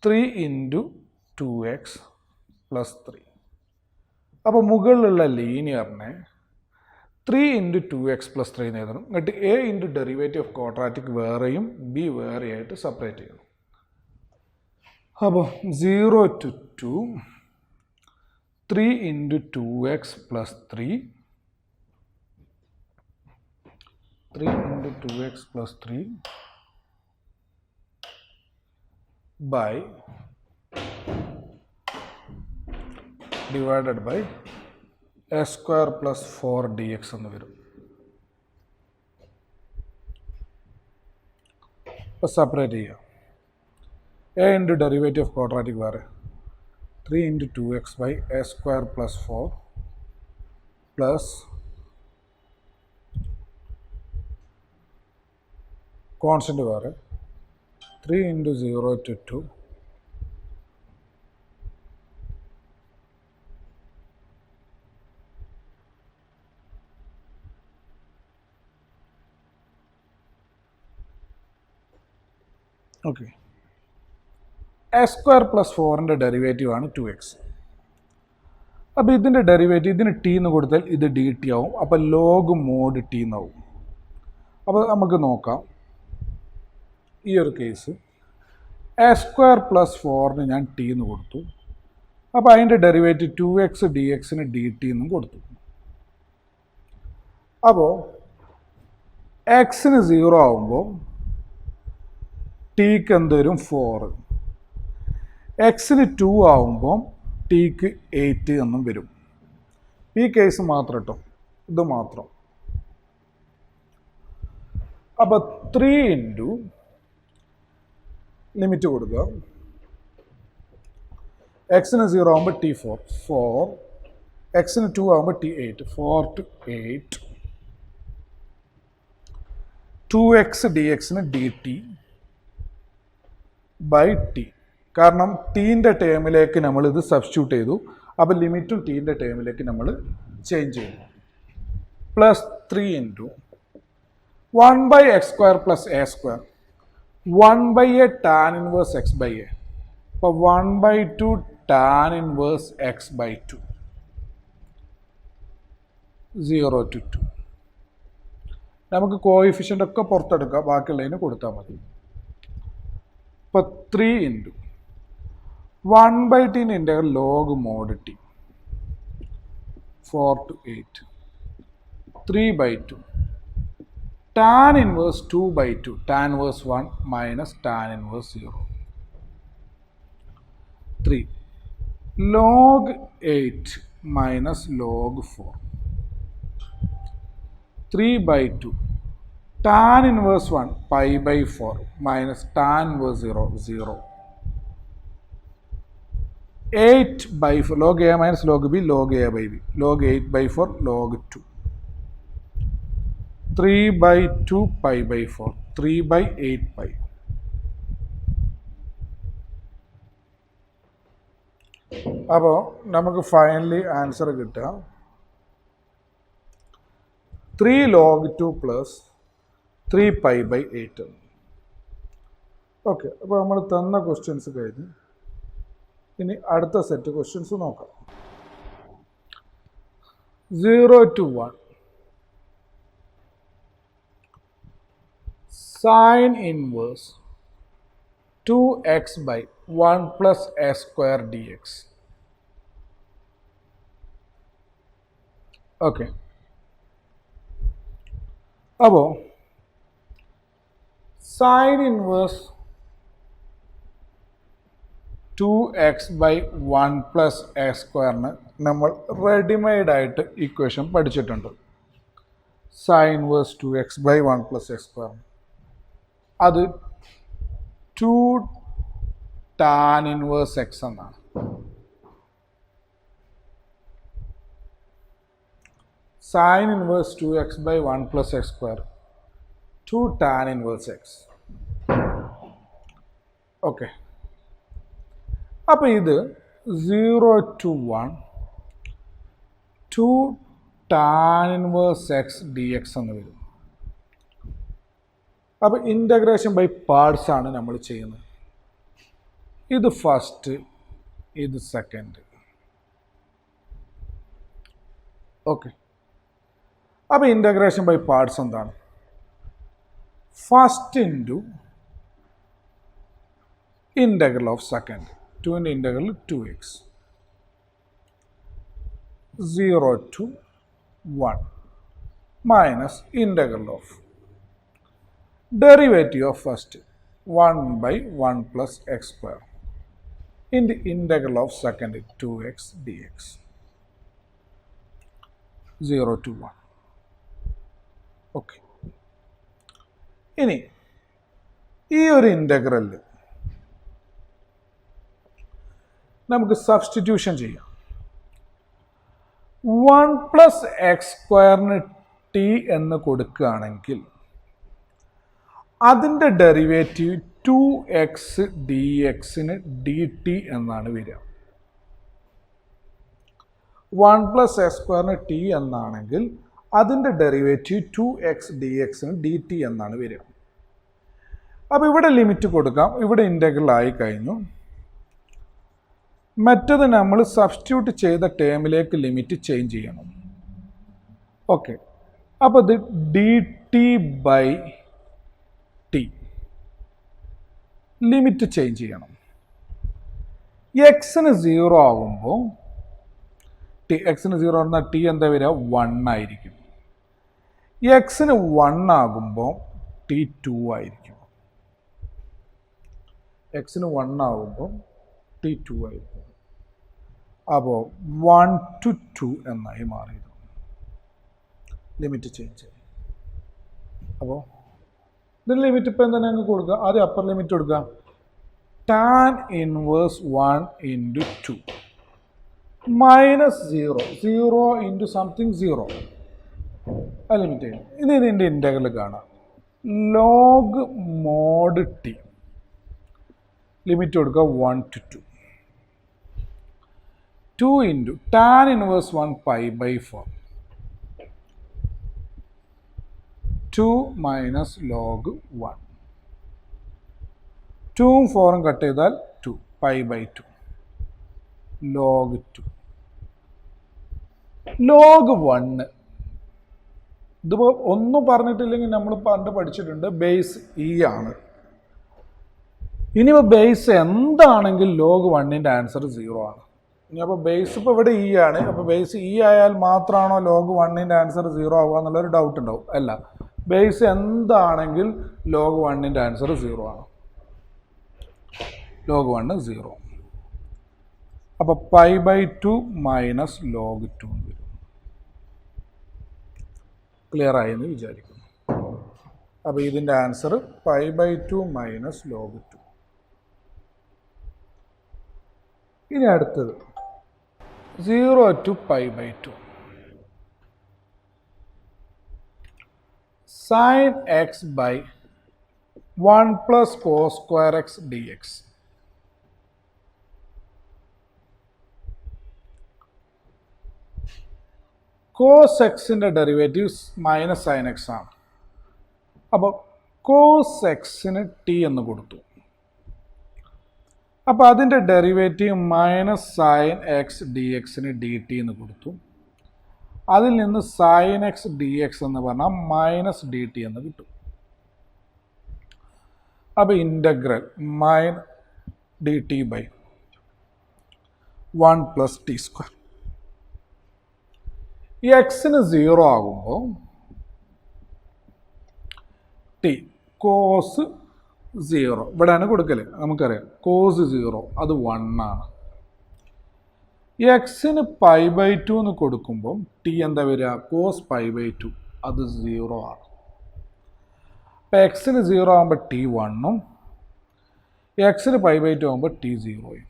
Speaker 1: 3 into 2x plus 3. അപ്പോൾ മുകളിലുള്ള ലീനിയറിനെ 3 into 2x plus 3 എന്ന് എഴുതണം. എന്നിട്ട് a into derivative of quadratic വേറെയും b വേറെയായിട്ട് സെപ്പറേറ്റ് ചെയ്യണം. അപ്പോൾ 0 to 2 3 into 2x plus 3 3 into 2x plus 3 by divided by a square plus 4 dx എന്ന് വരും. അപ്പോൾ സെപ്പറേറ്റ് ചെയ്യാം. a into derivative of quadratic വേറെ 3 into 2x by a square plus 4 plus constant വേറെ 3 into 0 to 2 okay. A square plus 4ൻ്റെ ഡെറിവേറ്റീവ് ആണ് 2x. അപ്പോൾ ഇതിൻ്റെ ഡെറിവേറ്റീവ് ഇതിന് ടി എന്ന് കൊടുത്താൽ ഇത് ഡി ടി ആവും. അപ്പോൾ ലോഗ് മോഡ് ടി എന്നാവും. അപ്പോൾ നമുക്ക് നോക്കാം. ഈ ഒരു കേസ് എ സ്ക്വയർ പ്ലസ് 4ന് ഞാൻ ടി എന്ന് കൊടുത്തു. അപ്പോൾ അതിൻ്റെ ഡെറിവേറ്റീവ് 2x dxന് ഡി ടി എന്നും കൊടുത്തു. അപ്പോൾ എക്സിന് 0 ആവുമ്പോൾ ടിക്ക് എന്ത് വരും 4. എക്സിന് 2 ആവുമ്പോൾ ടിക്ക് 8 എന്നും വരും. ഈ കേസ് മാത്രം കേട്ടോ, ഇത് മാത്രം. അപ്പോൾ 3 ഇൻറ്റു ലിമിറ്റ് കൊടുക്കുക. എക്സിന് 0 ആകുമ്പോൾ T4 4, എക്സിന് 2 ആകുമ്പോൾ T8 4 to 8 2x dxന് dt ബൈ ടി. കാരണം ടീൻ്റെ ടേമിലേക്ക് നമ്മൾ ഇത് സബ്സ്റ്റിറ്റ്യൂട്ട് ചെയ്തു. അപ്പോൾ ലിമിറ്റും ടീൻ്റെ ടേമിലേക്ക് നമ്മൾ ചേഞ്ച് ചെയ്തു. Plus 3 into 1/x² plus a². 1/a tan inverse x/a. അപ്പോൾ 1/2 tan inverse x/2. 0 to 2. നമുക്ക് കോയിഫിഷ്യൻ്റ് ഒക്കെ പുറത്തെടുക്കാം, ബാക്കിയുള്ളതിന് കൊടുത്താൽ മതി. ഇപ്പോൾ 3 into 1/t integral log mod t 4 to 8. 3/2 tan inverse 2/2 tan inverse 1 minus tan inverse 0. 3 log 8 minus log 4. 3/2 tan inverse 1 pi/4 minus tan inverse 0 0. 8/4 log a minus log b log a/b log 8/4 log 2. 3/2 pi/4 3/8 pi. അപ്പോൾ നമുക്ക് ഫൈനലി ആൻസർ കിട്ടുക 3 log 2 പ്ലസ് 3 pi/8. ഓക്കെ, അപ്പോൾ നമ്മൾ തന്ന ക്വസ്റ്റ്യൻസ് കഴിഞ്ഞ് ഇനി അടുത്ത സെറ്റ് ക്വസ്റ്റ്യൻസ് നോക്കാം. 0 to 1 sin inverse 2x by 1 plus a² dx. Okay, അപ്പോൾ sine inverse 2x by 1 plus a² നമ്മൾ റെഡിമെയ്ഡായിട്ട് ഇക്വേഷൻ പഠിച്ചിട്ടുണ്ട്. Sine inverse 2x by 1 plus a². അത് 2 tan inverse x എന്നാണ്. Sine inverse 2x by 1 plus a², 2 tan inverse x. Okay, അപ്പോൾ ഇത് 0 to 1 2 tan inverse x dx എന്ന് വരും. അപ്പോൾ ഇൻ്റഗ്രേഷൻ ബൈ പാർട്സ് ആണ് നമ്മൾ ചെയ്യുന്നത്. ഇത് ഫസ്റ്റ്, ഇത് സെക്കൻഡ്. ഓക്കെ, അപ്പോൾ ഇൻ്റഗ്രേഷൻ ബൈ പാർട്സ് എന്താണ്? First into integral of second, 2 integral 2x. 0 to 1 minus integral of derivative of first 1 by 1 plus x² in the integral of second 2x dx. 0 to 1. Okay, ഇനി ഈ ഒരു ഇൻ്റഗ്രലിൽ നമുക്ക് സബ്സ്റ്റിറ്റ്യൂഷൻ ചെയ്യാം. 1 plus x² t എന്ന് കൊടുക്കുകയാണെങ്കിൽ അതിൻ്റെ ഡെറിവേറ്റീവ് 2x dx dt എന്നാണ് വരിക. 1 plus a² t എന്നാണെങ്കിൽ അതിൻ്റെ ഡെറിവേറ്റീവ് 2x dx dt എന്നാണ് വരിക. അപ്പോൾ ഇവിടെ ലിമിറ്റ് കൊടുക്കാം. ഇവിടെ ഇൻ്റഗ്രൽ ആയി കഴിഞ്ഞു. മറ്റത് നമ്മൾ സബ്സ്റ്റിറ്റ്യൂട്ട് ചെയ്ത ടേമിലേക്ക് ലിമിറ്റ് ചേഞ്ച് ചെയ്യണം. ഓക്കെ, അപ്പോൾ ഇത് dt/t ലിമിറ്റ് ചേഞ്ച് ചെയ്യണം. എക്സിന് 0 ആകുമ്പോൾ എക്സിന് 0 എന്നാൽ ടി എന്താ വരിക? 1 ആയിരിക്കും. എക്സിന് 1 ആകുമ്പോൾ ടി 2 ആയിരിക്കും. എക്സിന് 1 ആകുമ്പോൾ ടി 2 ആയിരിക്കും. അപ്പോൾ 1 to 2 എന്നായി മാറിയത്. ലിമിറ്റ് ചേഞ്ച് ചെയ്യും. അപ്പോൾ ഇതിന് ലിമിറ്റ് ഇപ്പോൾ എന്താണ് ഞങ്ങൾക്ക് കൊടുക്കുക? ആദ്യം അപ്പർ ലിമിറ്റ് കൊടുക്കുക. tan inverse 1 into 2 minus 0 into something 0. ആ ലിമിറ്റ് ചെയ്യും. ഇനി ഇതിൻ്റെ ഇൻ്റഗ്രൽ കാണാം. ലോഗ് മോഡ് ടി ലിമിറ്റ് കൊടുക്കുക 1 to 2. 2 into tan inverse 1 pi by 4. 2 minus log 1. 2 4 cut ചെയ്താൽ 2 pi by 2. log 2. log 1 ഇതിപ്പോൾ ഒന്നും പറഞ്ഞിട്ടില്ലെങ്കിൽ നമ്മൾ പണ്ട് പഠിച്ചിട്ടുണ്ട് ബേസ് ഇ ആണ്. ഇനിയിപ്പോൾ ബേസ് എന്താണെങ്കിൽ ലോഗ് 1ൻ്റെ ആൻസർ 0 ആണ്. ഇനി അപ്പോൾ ബേസ് ഇപ്പോൾ ഇവിടെ ഇ ആണ്. അപ്പോൾ ബേസ് ഇ ആയാൽ മാത്രമാണോ ലോഗ് 1ൻ്റെ ആൻസർ 0 ആവുക എന്നുള്ളൊരു ഡൗട്ട് ഉണ്ടാവും. അല്ല, ബേസ് എന്താണെങ്കിൽ ലോഗ് 1ൻ്റെ ആൻസർ 0 ആണ്. ലോഗ് 1 0. അപ്പോൾ പൈ ബൈ 2 മൈനസ് ലോഗ് 2 വരും. ക്ലിയർ ആയി എന്ന് വിചാരിക്കുന്നു. അപ്പോൾ ഇതിൻ്റെ answer pi by 2 minus log 2. ഇനി അടുത്തത് 0 to pi by 2. Sin x by 1 plus cos square x dx. Cos xൻ്റെ ഡെറിവേറ്റീവ്സ് മൈനസ് സൈൻ എക്സ് ആണ്. അപ്പോൾ കോസ് എക്സിന് ടി എന്ന് കൊടുത്തു. അപ്പോൾ അതിൻ്റെ derivative minus sine x D എക്സിന് ഡി ടി എന്ന് കൊടുത്തു. അതിൽ നിന്ന് സൈൻ എക്സ് ഡി എക്സ് എന്ന് പറഞ്ഞാൽ മൈനസ് ഡി ടി എന്ന് കിട്ടും. അപ്പോൾ ഇൻ്റഗ്രൽ മൈൻ D T by 1 plus T square. ഈ എക്സിന് 0 ആകുമ്പോൾ ടി കോസ് 0 ഇവിടെയാണ് കൊടുക്കൽ. നമുക്കറിയാം കോസ് 0 അത് 1 ആണ്. ഈ എക്സിന് പൈ ബൈ 2 എന്ന് കൊടുക്കുമ്പോൾ ടി എന്താ വരിക? കോസ് പൈ ബൈ 2 അത് 0 ആണ്. അപ്പോൾ എക്സിന് 0 ആകുമ്പോൾ ടി 1ഉം എക്സിന് പൈ ബൈ 2 ആകുമ്പോൾ ടി 0യും.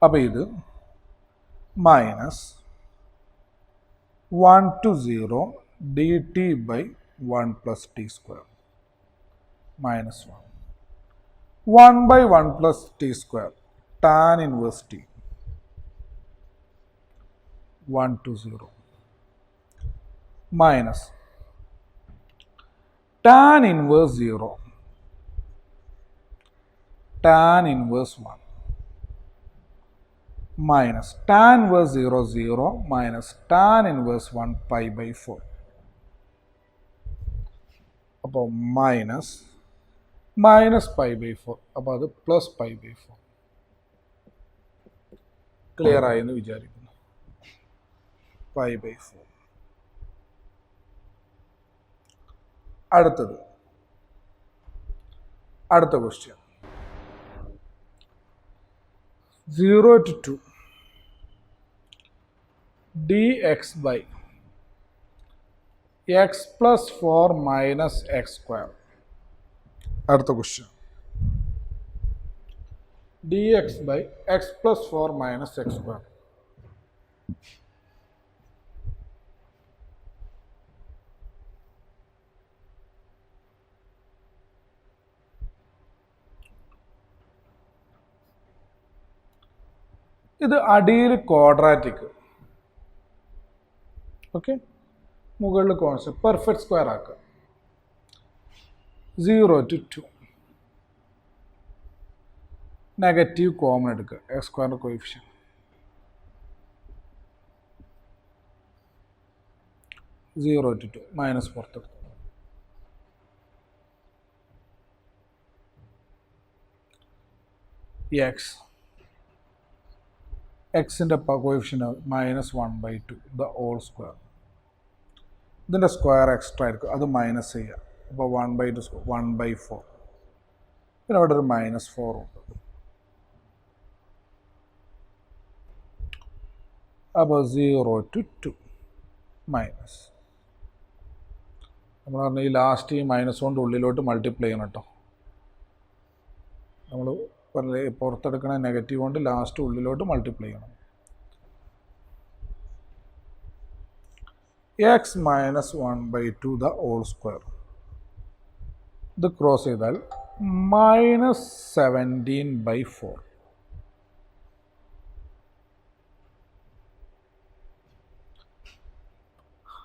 Speaker 1: അപ്പോൾ ഇത് minus 1 to 0 D T by 1 plus T square minus 1. 1 by 1 plus t square tan inverse t 1 to 0 minus tan inverse 0 tan inverse 1 minus tan inverse 0 0 minus tan inverse 1 pi by 4. അപ്പോൾ മൈനസ് പൈ ബൈ 4. അപ്പോൾ അത് പ്ലസ് പൈ ബൈ 4. ക്ലിയർ ആയി എന്ന് വിചാരിക്കുന്നു. Pi by 4. അടുത്ത question 0 to 2 dx by x plus 4 minus x square. അടുത്ത question dx by x plus 4 minus x square. ഇത് അടിയിൽ ക്വാഡ്രാറ്റിക്, ഓക്കെ, മുകളിൽ കോൺസ്റ്റന്റ്, പെർഫെക്റ്റ് സ്ക്വയർ ആക്കുക. 0 to 2 നെഗറ്റീവ് കോമൺ എടുക്കുക. എക്സ് സ്ക്വയറിൻ്റെ കോയിഫിഷ്യൻ 0 to 2 മൈനസ് പുറത്തെടുത്തു. എക്സിൻ്റെ coefficient minus 1/2 the whole square. ഇതിൻ്റെ സ്ക്വയർ എക്സ്ട്രാ ആയിരിക്കും, അത് മൈനസ് ചെയ്യുക. അപ്പോൾ 1/2 1/4. പിന്നെ അവിടെ ഒരു -4 ഉണ്ട്. അപ്പോൾ 0 to 2 മൈനസ്. നമ്മൾ പറഞ്ഞ ഈ ലാസ്റ്റ് ഈ മൈനസ് കൊണ്ട് ഉള്ളിലോട്ട് മൾട്ടിപ്ലൈ ചെയ്യണം കേട്ടോ. നമ്മൾ പുറത്തെടുക്കണ നെഗറ്റീവ് കൊണ്ട് ലാസ്റ്റ് ഉള്ളിലോട്ട് മൾട്ടിപ്ലൈ ചെയ്യണം. X minus 1/2 the whole square. ഇത് ക്രോസ് ചെയ്താൽ -17/4.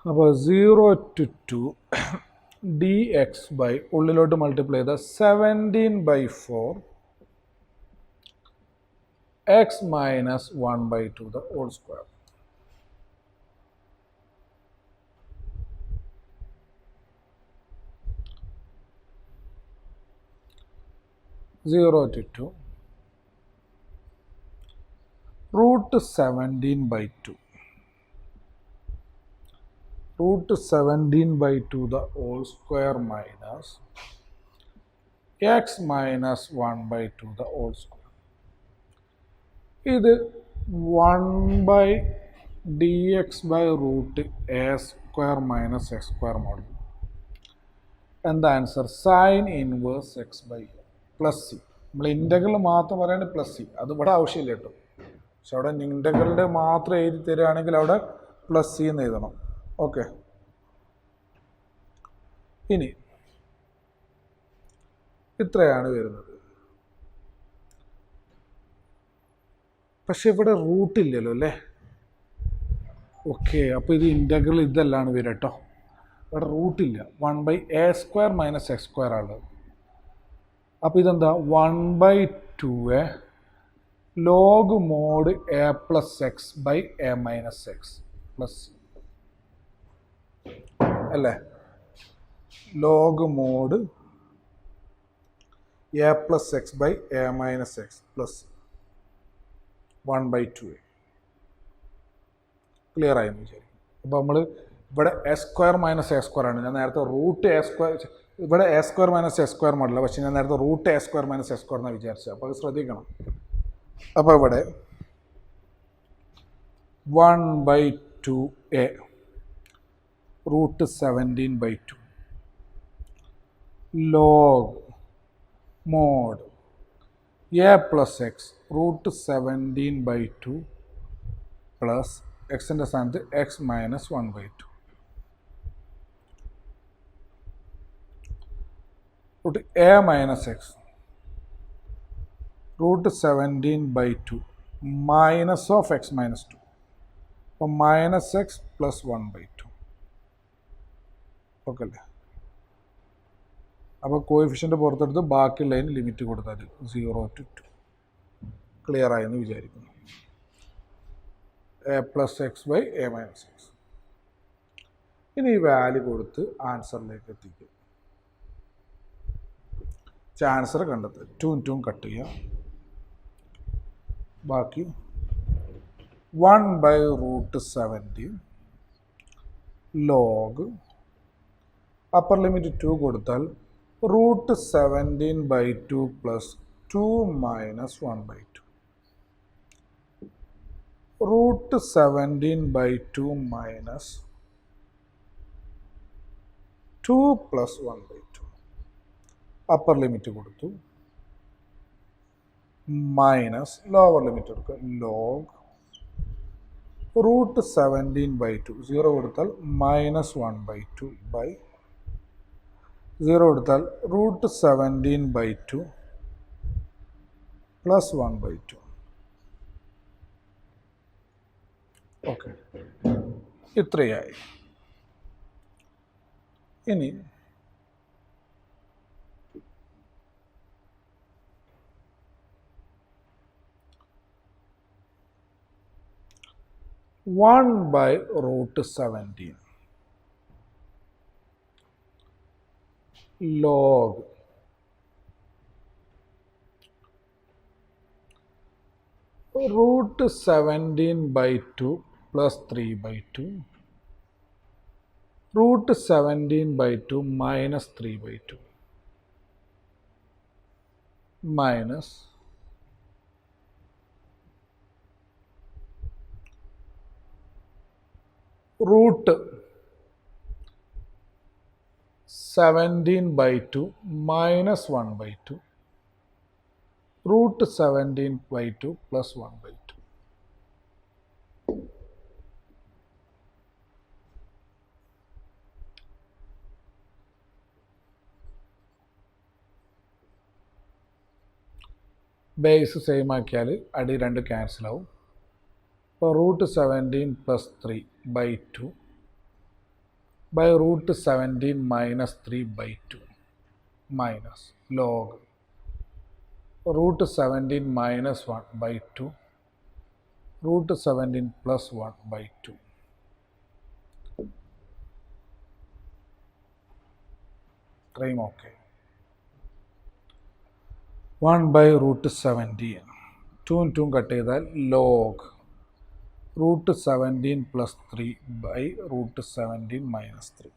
Speaker 1: അപ്പോൾ 0 to 2 dx ബൈ ഉള്ളിലോട്ട് മൾട്ടിപ്ലൈ ചെയ്ത 17/4 x minus 1/2 the whole square. (0 to 2) √17/2 √17/2 the whole square minus x minus 1/2 the whole square. ഇത് 1/dx by root a square minus x square model. എന്താ answer? Sine inverse x by plus c. നമ്മൾ ഇൻ്റഗ്രൽ മാത്രം പറയുന്നത് പ്ലസ് സി, അത് ഇവിടെ ആവശ്യമില്ല കേട്ടോ. പക്ഷെ അവിടെ ഇൻ്റഗ്രലിൻ്റെ മാത്രം എഴുതി തരികയാണെങ്കിൽ അവിടെ പ്ലസ് സി എന്ന് എഴുതണം. ഓക്കെ, ഇനി ഇത്രയാണ് വരുന്നത്. പക്ഷെ ഇവിടെ റൂട്ടില്ലല്ലോ അല്ലേ? ഓക്കെ, അപ്പോൾ ഇത് ഇൻ്റഗ്രൽ ഇതല്ലാണ് വരിക കേട്ടോ. ഇവിടെ റൂട്ടില്ല. 1/a² മൈനസ് എക്സ് സ്ക്വയർ ആണ്. അപ്പോൾ ഇതെന്താ? 1/2 log mod a plus X by a minus x plus അല്ലേ? Log mod a plus X by a minus x plus 1/2. Clear ആയെന്ന് വിചാരിക്കും. അപ്പോൾ നമ്മൾ ഇവിടെ a² മൈനസ് a² ആണ്. ഞാൻ നേരത്തെ റൂട്ട് a², ഇവിടെ a² മൈനസ് a² മോഡല, പക്ഷേ ഞാൻ നേരത്തെ √a² മൈനസ് a² എന്നാണ് വിചാരിച്ചത്. അപ്പോൾ അത് ശ്രദ്ധിക്കണം. അപ്പോൾ ഇവിടെ 1/2a √17/2 log mod a plus X √17/2 plus എക്സിൻ്റെ സ്ഥാനത്ത് X minus 1/2 √ a minus X √17/2 minus of X minus 2. അപ്പോൾ മൈനസ് എക്സ് പ്ലസ് 1/2. ഓക്കെ അല്ലേ? അപ്പോൾ കോയിഫിഷ്യൻ്റ് പുറത്തെടുത്ത് ബാക്കിയുള്ളതിന് ലിമിറ്റ് കൊടുത്താൽ 0 to 2. ക്ലിയർ ആയെന്ന് വിചാരിക്കുന്നു. a plus X by a minus X. ഇനി ഈ വാല്യൂ കൊടുത്ത് ആൻസറിലേക്ക് എത്തിക്കുക. ആൻസർ കണ്ടെത്തുക. 2 2 കട്ട് ചെയ്യുക. ബാക്കി 1/√17 ലോഗ് അപ്പർ ലിമിറ്റ് 2 കൊടുത്താൽ √17/2 plus 2 minus 1/2 √17/2 minus 2 plus 1/2. Upper limit കൊടുത്തു, മൈനസ് ലോവർ ലിമിറ്റ് കൊടുക്കുക. ലോഗ് √17/2 0 കൊടുത്താൽ മൈനസ് 1/2 ബൈ 0 കൊടുത്താൽ √17/2 പ്ലസ് 1/2. ഓക്കെ, ഇത്രയായി. ഇനി (1/√17) log √17/2 plus 3/2 √17/2 minus 3/2 minus √17/2 minus 1/2 √17/2 plus 1/2. Base same ആക്കിയാൽ അടി രണ്ട് ക്യാൻസലാവും. അപ്പോൾ √17 + 3/2 ബൈ √17 - 3/2 മൈനസ് ലോഗ് √17 - 1/2 √17 + 1/2. ഇത്രയും ഓക്കെ. 1/√17 2 2 കട്ട് ചെയ്താൽ ലോഗ് √17 + 3/√17 - 3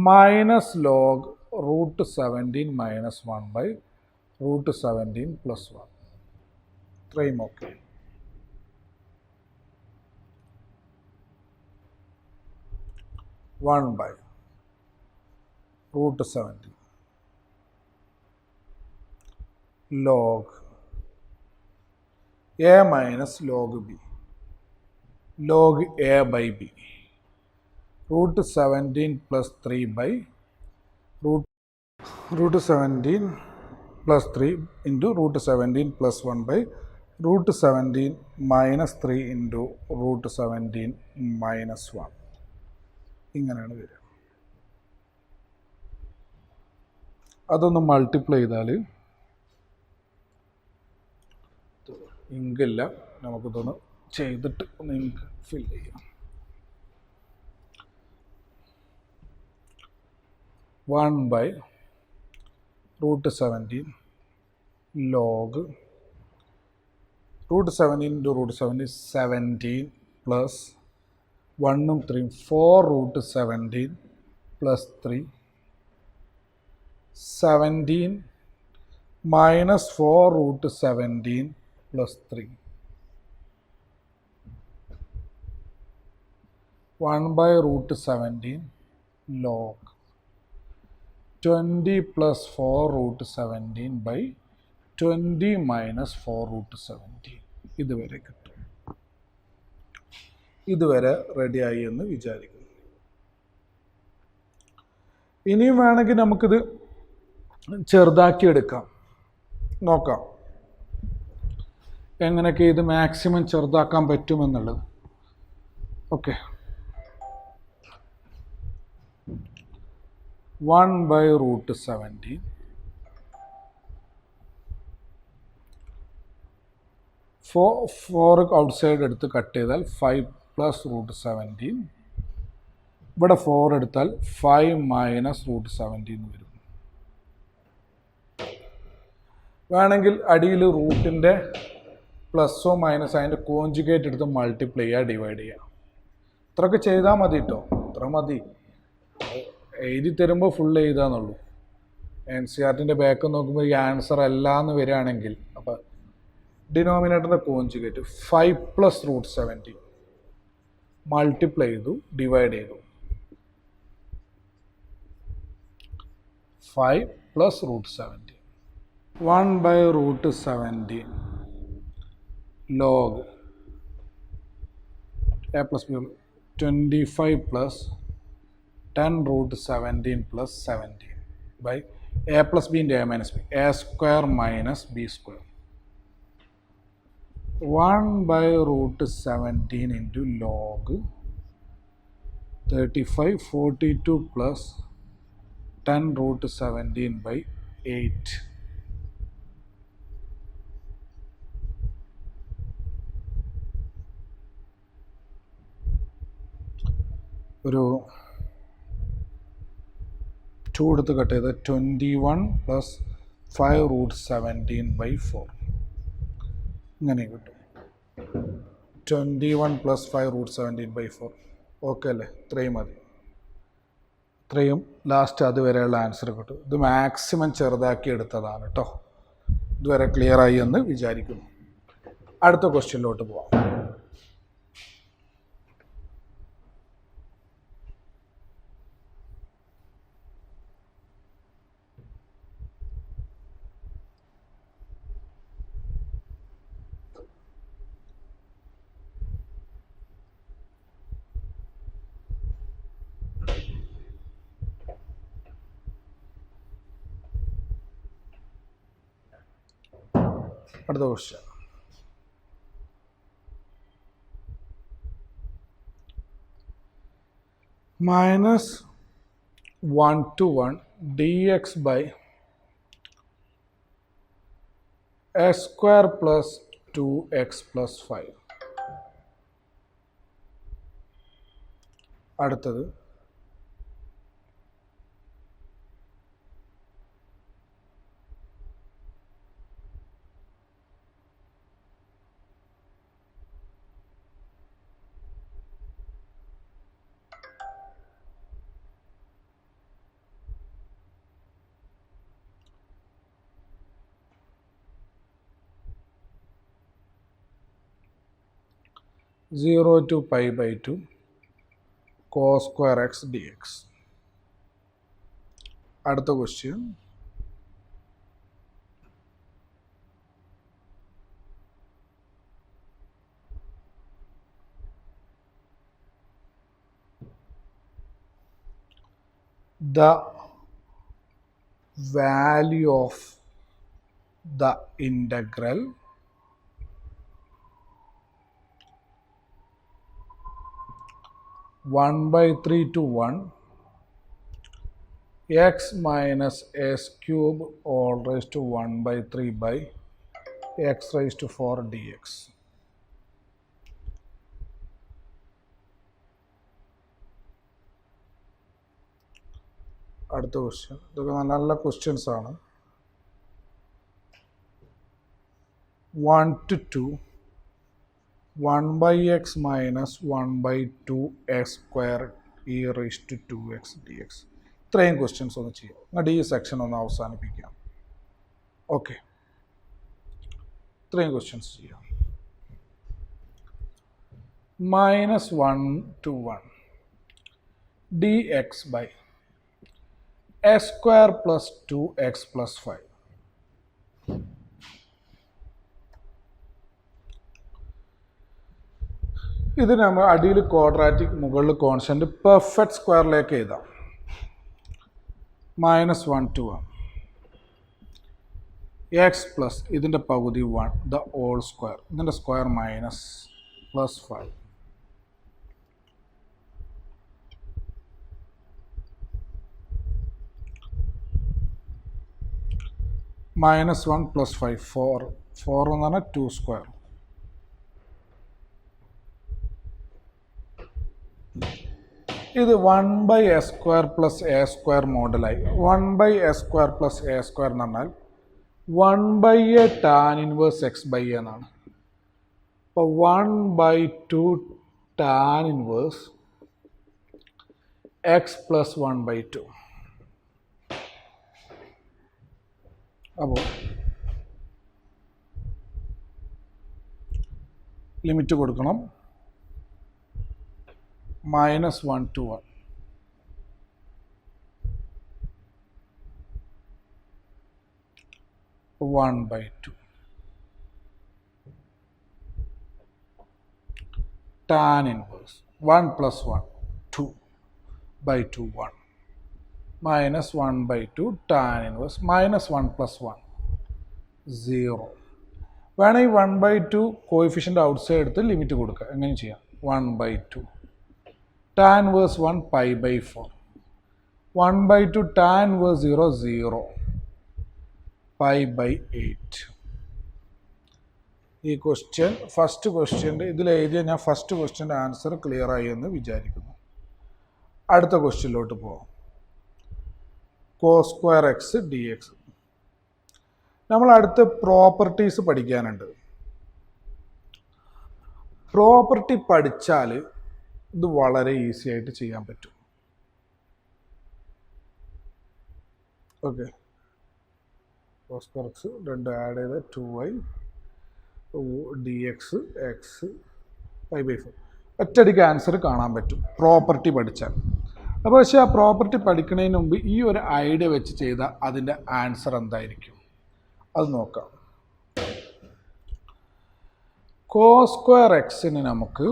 Speaker 1: മൈനസ് ലോഗ് √17 - 1/√17 + 1. ഇത്രയും okay. (1/√17) log a minus log b log a by b √17 + 3/√17 + 3 into √17 + 1/√17 - 3 into √17 - 1. ഇങ്ങനെയാണ് വരിക. അതൊന്ന് മൾട്ടിപ്ലൈ ചെയ്താൽ ഇങ്കില്ല, നമുക്കിതൊന്ന് ചെയ്തിട്ട് ഒന്ന് ഇങ്ക് ഫില്ല് ചെയ്യാം. 1/√17 log √17 into √17 17 plus 1ഉം 3ഉം 4√17 plus 3 17 minus 4√17 plus 3 1/√17 log 20 plus 4√17 by 20 minus 4√17. ഇതുവരെ കിട്ടും. ഇതുവരെ റെഡിയായി എന്ന് വിചാരിക്കുന്നു. ഇനിയും വേണമെങ്കിൽ നമുക്കിത് ചെറുതാക്കി എടുക്കാം. നോക്കാം എങ്ങനെയൊക്കെ ഇത് മാക്സിമം ചെറുതാക്കാൻ പറ്റുമെന്നുള്ളത്. ഓക്കെ, 1/√17 4 ഔട്ട്സൈഡ് എടുത്ത് കട്ട് ചെയ്താൽ 5 + √17. ഇവിടെ 4 എടുത്താൽ 5 - √17 വരും. വേണമെങ്കിൽ അടിയിൽ റൂട്ടിൻ്റെ പ്ലസ്സോ മൈനസ് അതിൻ്റെ കോഞ്ചുഗേറ്റ് എടുത്ത് മൾട്ടിപ്ലൈ ചെയ്യുക, ഡിവൈഡ് ചെയ്യുക. ഇത്രയൊക്കെ ചെയ്താൽ മതി കേട്ടോ, ഇത്ര മതി. എഴുതി തരുമ്പോൾ ഫുൾ എഴുതാന്നുള്ളൂ. NCERT ബാക്ക് നോക്കുമ്പോൾ ഈ ആൻസർ അല്ല എന്ന് വരികയാണെങ്കിൽ അപ്പോൾ ഡിനോമിനേറ്ററിൻ്റെ കോഞ്ചുഗേറ്റ് 5 + √17 മൾട്ടിപ്ലൈ ചെയ്തു, ഡിവൈഡ് ചെയ്തു. 5 + √17 1/√17 log a plus b 25 plus 10√17 plus 17 by a plus b into a minus b, a square minus b square. 1/√17 into log 35 42 plus 10√17 by 8. ഒരു 2 എടുത്ത് കട്ട് ചെയ്ത് 21 plus 5√17 by 4 ഇങ്ങനെ കിട്ടും. 21 plus 5√17 by 4. ഓക്കെ അല്ലേ? ഇത്രയും മതി. ഇത്രയും ലാസ്റ്റ് അതുവരെയുള്ള ആൻസർ കിട്ടും. ഇത് മാക്സിമം ചെറുതാക്കി എടുത്തതാണ് കേട്ടോ. ഇതുവരെ ക്ലിയർ ആയി എന്ന് വിചാരിക്കുന്നു. അടുത്ത ക്വസ്റ്റ്യനിലോട്ട് പോവാം. അടുത്ത question. -1 to 1 dx by s square plus 2x plus 5. അടുത്തത് (0 to pi by 2 cos square x dx). അടുത്ത question. The value of the integral (1/3 to 1 x minus s cube all raised to 1/3 by x raised to 4 dx). അടുത്ത ക്വസ്റ്റ്യൻ. ഇതൊക്കെ നല്ല ക്വസ്റ്റ്യൻസ് ആണ്. 1 to 2 1/x minus 1/2 x square e raised to 2x dx. ഇത്രയും ക്വസ്റ്റ്യൻസ് ഒന്ന് ചെയ്യാം. എന്നിട്ട് ഈ സെക്ഷൻ ഒന്ന് അവസാനിപ്പിക്കാം. ഓക്കെ, ഇത്രയും ക്വസ്റ്റ്യൻസ് ചെയ്യാം. -1 to 1 dx by s square plus 2x plus 5. ഇത് നമ്മൾ അടിയിൽ ക്വാഡ്രാറ്റിക്, മുകളിൽ കോൺസ്റ്റന്റ്, പെർഫെക്റ്റ് സ്ക്വയറിലേക്ക് എഴുതാം. -1 to 1 x പ്ലസ് ഇതിൻ്റെ പകുതി 1 ദ ഹോൾ സ്ക്വയർ, ഇതിൻ്റെ സ്ക്വയർ മൈനസ് പ്ലസ് 5. -1 plus 5 4 എന്ന് പറഞ്ഞാൽ 2 സ്ക്വയർ. ഇത് 1/s square plus a square മോഡലായി. 1/s square plus a square എന്ന് പറഞ്ഞാൽ 1/a tan inverse x by a എന്നാണ്. അപ്പോൾ 1/2 tan ഇൻവേഴ്സ് x പ്ലസ് 1/2. അപ്പോൾ ലിമിറ്റ് കൊടുക്കണം. -1 to 1 1/2 tan inverse 1 plus 1 2/2 1 -1/2 tan inverse -1 plus 1 0. വേണമെങ്കിൽ 1/2 കോഎഫിഷ്യൻ്റ് ഔട്ട് സൈഡ് എടുത്ത് ലിമിറ്റ് കൊടുക്കുക. എങ്ങനെ ചെയ്യാം? 1/2 tan inverse 1 pi/4 1/2 tan inverse 0 0 pi/8. ഈ ക്വസ്റ്റ്യൻ ഫസ്റ്റ് ക്വസ്റ്റ്യൻ്റെ ഇതിൽ എഴുതിയ ഞാൻ ഫസ്റ്റ് ക്വസ്റ്റ്യൻ്റെ ആൻസർ ക്ലിയർ ആയി എന്ന് വിചാരിക്കുന്നു. അടുത്ത ക്വസ്റ്റ്യനിലോട്ട് പോകാം. cos square x dx. നമ്മൾ അടുത്ത പ്രോപ്പർട്ടീസ് പഠിക്കാനുണ്ട്. പ്രോപ്പർട്ടി പഠിച്ചാൽ ഇത് വളരെ ഈസി ആയിട്ട് ചെയ്യാൻ പറ്റും. ഓക്കെ, cos square x രണ്ട് ആഡ് ചെയ്ത് 2y dx x pi/4 ഒറ്റയടിക്ക് ആൻസർ കാണാൻ പറ്റും പ്രോപ്പർട്ടി പഠിച്ചാൽ. അപ്പോൾ പക്ഷേ ആ പ്രോപ്പർട്ടി പഠിക്കുന്നതിന് മുമ്പ് ഈ ഒരു ഐഡിയ വെച്ച് ചെയ്താൽ അതിൻ്റെ ആൻസർ എന്തായിരിക്കും അത് നോക്കാം. cos square xന് നമുക്ക്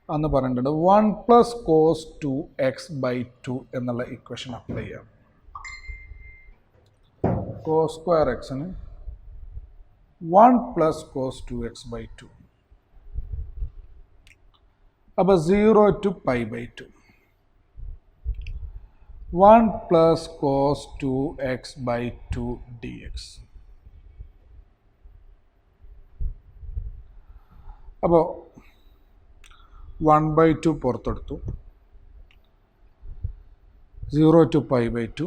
Speaker 1: അന്ന് പറഞ്ഞിട്ടുണ്ട് 1 + cos 2x/2 എന്നുള്ള ഇക്വേഷൻ അപ്ലൈ ചെയ്യാം. cos square xന് 1 പ്ലസ് കോസ് 2x/2. അപ്പോൾ 0 to π/2. 1 plus cos 2x/2 dx. അപ്പോൾ 1/2 പുറത്തെടുത്തു. 0 to π/2.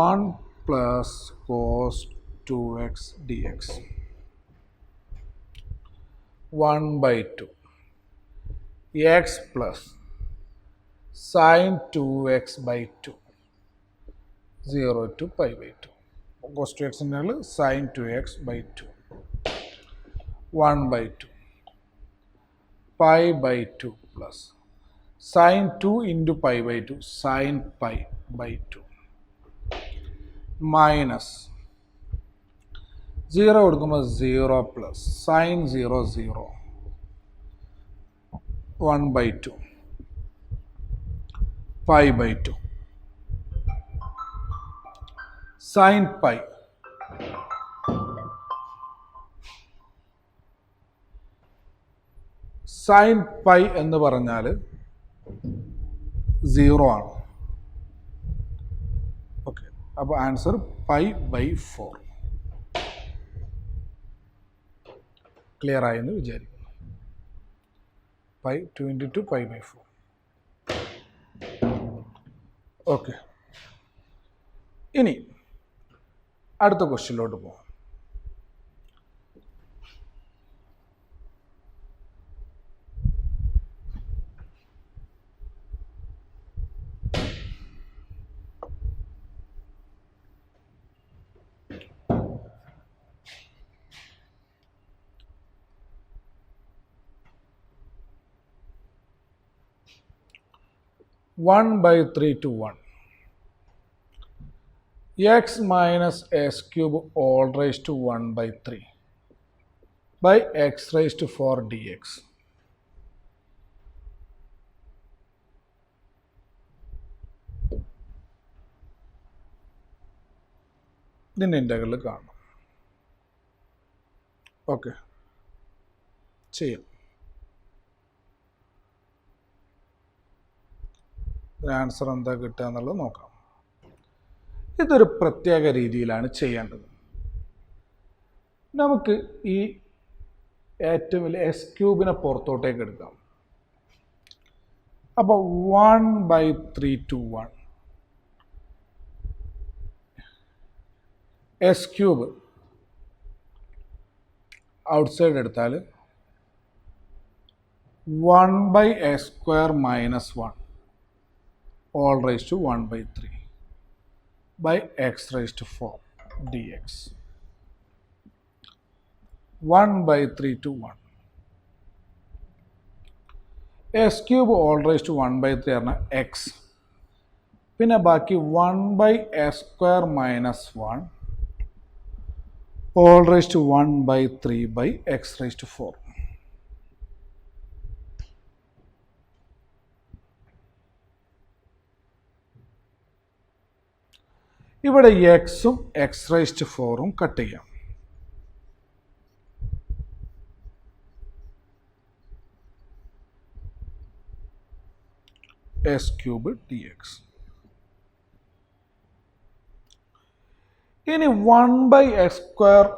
Speaker 1: 1 plus cos 2x dx. 1/2 x പ്ലസ് sin 2x/2. 0 to π/2. cos 2x sin 2x/2. 1/2 π/2 plus sin 2 into π/2 sin π/2 minus 0 കൊടുക്കുമ്പോൾ 0 plus sin 0 0. 1/2 π/2 sin π. Sine pi എന്ന് പറഞ്ഞാൽ 0 ആണ്. ഓക്കെ, അപ്പോൾ ആൻസർ π/4. ക്ലിയർ ആയെന്ന് വിചാരിക്കുന്നു. പൈ 2 × 2 π/4. ഓക്കെ, ഇനി അടുത്ത ക്വസ്റ്റ്യനിലോട്ട് പോകാം. One by 3 to 1. X minus s cube all raised to 1 by 3 by x raised to 4 dx. ഇതിൻ്റെ ഇൻ്റഗ്രൽ കാണണം. ഓക്കെ, ചെയ്യാം. ആൻസർ എന്താ കിട്ടുക എന്നുള്ളത് നോക്കാം. ഇതൊരു പ്രത്യേക രീതിയിലാണ് ചെയ്യേണ്ടത്. നമുക്ക് ഈ ഏറ്റവും വലിയ എസ് ക്യൂബിനെ പുറത്തോട്ടേക്ക് എടുക്കാം. അപ്പോൾ 1/3 to 1 എസ് ക്യൂബ് ഔട്ട്സൈഡ് എടുത്താൽ 1/s² - 1 all raised to 1/3 by x raised to 4 dx. 1/3 to 1 s cube all raised to 1/3 ആണ് x. പിന്നെ ബാക്കി 1/s² - 1 all raised to 1/3 by x raised to 4. ഇവിടെ എക്സും എക്സ് റൈസ്റ്റ് 4ഉം കട്ട് ചെയ്യാം. S cube D X. ഇനി 1/s²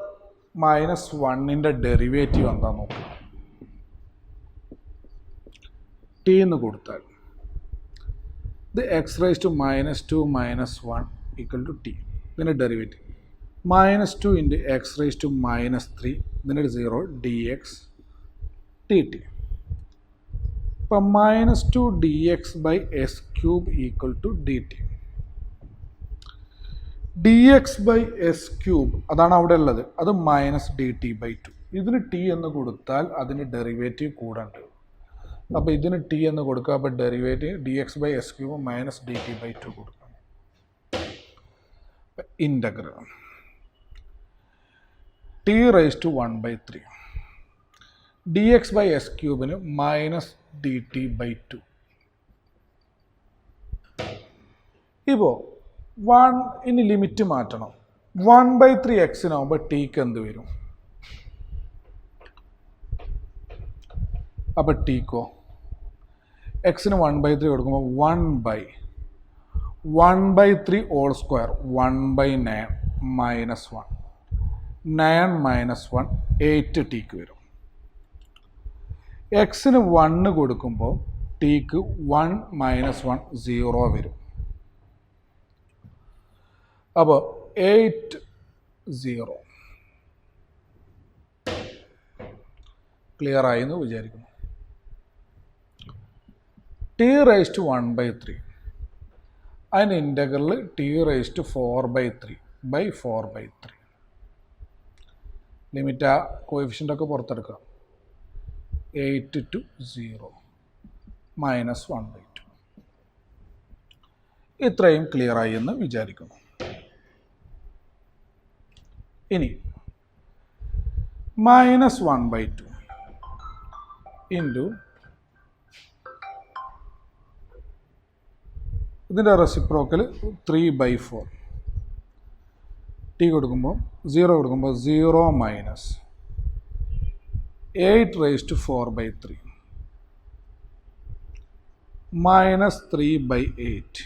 Speaker 1: - 1ൻ്റെ ഡെറിവേറ്റീവ് എന്താ നോക്കുക. ടി എന്ന് കൊടുത്താൽ ഇത് X raised -2 - 1 equal to t. ഇതിൻ്റെ ഡെറിവേറ്റീവ് -2 × x raised to -3, ഇതിൻ്റെ 0 dx dt. അപ്പം -2 dx by s cube equal to dt. dx by s cube അതാണ് അവിടെ ഉള്ളത്. അത് -dt/2. ഇതിന് t എന്ന് കൊടുത്താൽ അതിന് ഡെറിവേറ്റീവ് കൂടണ്ട്. അപ്പോൾ ഇതിന് t എന്ന് കൊടുക്കുക. അപ്പോൾ derivative dx by s cube -dt/2 കൊടുക്കുക. Integral t raised to 1/3 dx by s ക്യൂബിന് -dt/2. ഇപ്പോൾ ഇനി ലിമിറ്റ് മാറ്റണം. 1/3 എക്സിനാകുമ്പോൾ ടീക്ക് എന്ത് വരും? അപ്പോൾ ടീക്കോ എക്സിന് 1/3 കൊടുക്കുമ്പോൾ 1/3 ഹോൾ സ്ക്വയർ 1/9 -1 9 - 1 8 ടീക്ക് വരും. എക്സിന് 1 കൊടുക്കുമ്പോൾ ടീക്ക് 1 - 1 0 വരും. അപ്പോൾ 8 0 ക്ലിയർ ആയി എന്ന് വിചാരിക്കുന്നു. t⁻⁴ അതിൻ്റെ ഇൻ്റഗ്രൽ t⁻⁴/4/3 ലിമിറ്റ് ആ കോഎഫിഷ്യൻ്റൊക്കെ പുറത്തെടുക്കുക. 8 to 0 -1/2 ഇത്രയും ക്ലിയർ ആയി എന്ന് വിചാരിക്കുന്നു. ഇനി -1/2 ഇൻറ്റു ഇതിൻ്റെ റെസിപ്രോക്കൽ 3/4 ടി കൊടുക്കുമ്പോൾ 0 കൊടുക്കുമ്പോൾ 0 - 8⁻⁴/3 -3/8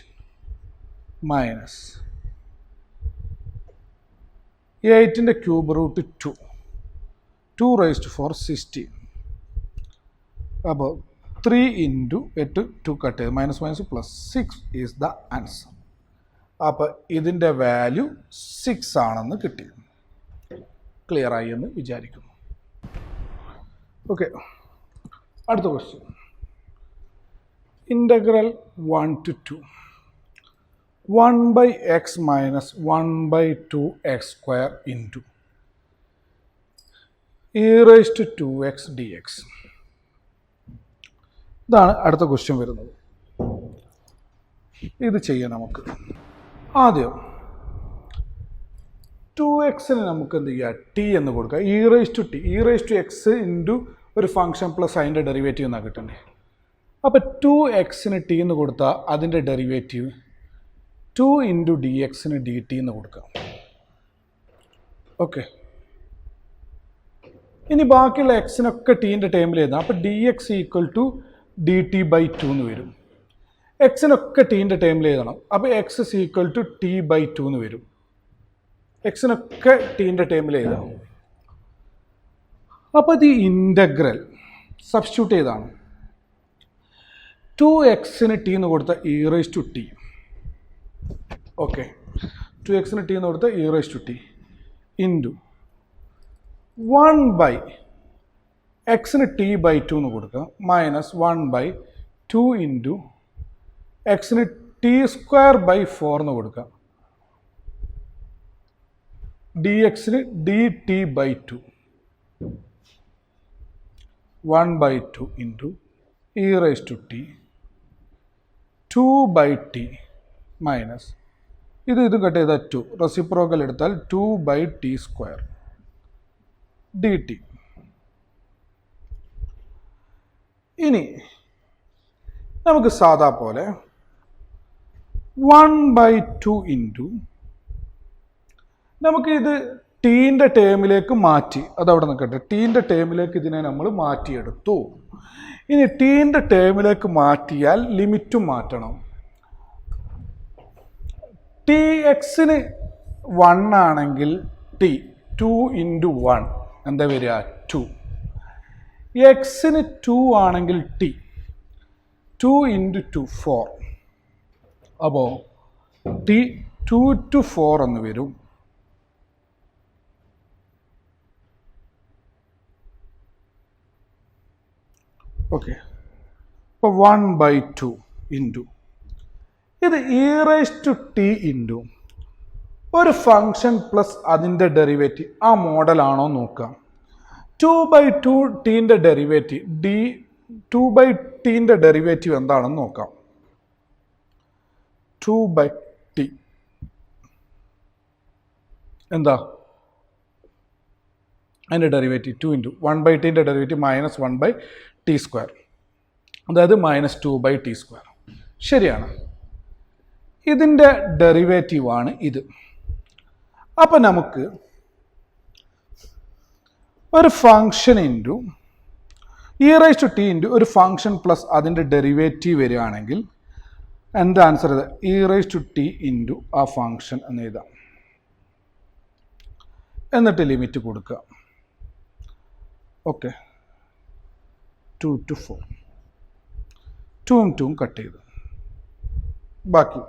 Speaker 1: മൈനസ് 8ൻ്റെ ക്യൂബ് റൂട്ട് 2⁴ 16. അപ്പോൾ 3 × 8 2 കട്ട് ചെയ്ത് -+6 ഈസ് ദ ആൻസർ. അപ്പോൾ ഇതിൻ്റെ വാല്യൂ 6 ആണെന്ന് കിട്ടി. ക്ലിയർ ആയി എന്ന് വിചാരിക്കുന്നു. ഓക്കെ, അടുത്ത question. Integral 1 to 2 1/x - 1/2x² into e⁻²x dx. ഇതാണ് അടുത്ത ക്വസ്റ്റ്യൻ വരുന്നത്. ഇത് ചെയ്യാം നമുക്ക്. ആദ്യം 2x-ന് നമുക്ക് എന്ത് ചെയ്യുക, ടി എന്ന് കൊടുക്കുക. e⁻x ഇൻറ്റു ഒരു ഫംഗ്ഷൻ പ്ലസ് അതിൻ്റെ ഡെറിവേറ്റീവ് എന്നാണ് കിട്ടണ്ടേ. അപ്പോൾ 2x-ന് ടി എന്ന് കൊടുത്താൽ അതിൻ്റെ ഡെറിവേറ്റീവ് 2 × dx-ന് dt എന്ന് കൊടുക്കാം. ഓക്കെ, ഇനി ബാക്കിയുള്ള എക്സിനൊക്കെ ടീൻ്റെ ടേമിൽ എഴുതാം. അപ്പോൾ dx = dt/2 എന്ന് വരും. എക്സിനൊക്കെ ടീൻ്റെ ടേമിൽ എഴുതണം. അപ്പോൾ x = t/2 എന്ന് വരും. എക്സിനൊക്കെ ടീൻ്റെ ടേമിൽ എഴുതാം. അപ്പോൾ ഇത് ഇൻ്റഗ്രൽ സബ്സ്റ്റിറ്റ്യൂട്ട് ചെയ്താണ്. 2x-ന് ടി എന്ന് കൊടുത്ത e⁻t. ഓക്കെ, 2x-ന് ടി എന്ന് കൊടുത്ത e⁻t ഇൻറ്റു 1/x-ന് t/2 എന്ന് കൊടുക്കുക -1/2 ഇൻറ്റു x-ന് t²/4 എന്ന് കൊടുക്കുക dx-ന് dt/2 1/2 into e⁻t 2/t minus ഇതും കട്ട് ചെയ്താൽ 2 റെസിപ്രോക്കൽ എടുത്താൽ 2/t² dt. ഇനി നമുക്ക് സാധാ പോലെ 1/2 ഇൻറ്റു നമുക്കിത് ടീൻ്റെ ടേമിലേക്ക് മാറ്റി, അതവിടെ നിൽക്കട്ടെ. ടീൻ്റെ ടേമിലേക്ക് ഇതിനെ നമ്മൾ മാറ്റിയെടുത്തു. ഇനി ടീൻ്റെ ടേമിലേക്ക് മാറ്റിയാൽ ലിമിറ്റും മാറ്റണം. ടി എക്സിന് 1 ആണെങ്കിൽ ടി 2 × 1 എന്താ വരിക 2. എക്സിന് 2 ആണെങ്കിൽ ടി 2 × 2 4. അപ്പോൾ ടി 2 to 4 എന്ന് വരും. ഓക്കെ, അപ്പോൾ 1/2 ഇൻറ്റു ഇത് e⁻t ഇൻറ്റു ഒരു ഫങ്ഷൻ പ്ലസ് അതിൻ്റെ ഡെറിവേറ്റീവ്. ആ മോഡലാണോ നോക്കാം. 2/2 ടീൻ്റെ ഡെറിവേറ്റീവ് 2/tൻ്റെ ഡെറിവേറ്റീവ് എന്താണെന്ന് നോക്കാം. 2/t എന്താ അതിൻ്റെ ഡെറിവേറ്റീവ് 2 ഇൻറ്റു 1/tൻ്റെ ഡെറിവേറ്റീവ് -1/t², അതായത് -2/t². ശരിയാണ്, ഇതിൻ്റെ ഡെറിവേറ്റീവാണ് ഇത്. അപ്പം നമുക്ക് ഒരു function into e raise to t into ഒരു ഫംഗ്ഷൻ പ്ലസ് അതിൻ്റെ ഡെറിവേറ്റീവ് വരികയാണെങ്കിൽ എൻ്റെ ആൻസർ ഇത് e raise to t into ആ ഫംഗ്ഷൻ എന്ന് എഴുതാം. എന്നിട്ട് ലിമിറ്റ് കൊടുക്കുക. ഓക്കെ, 2 to 4, 2ഉം 2ഉം കട്ട് ചെയ്ത് ബാക്കി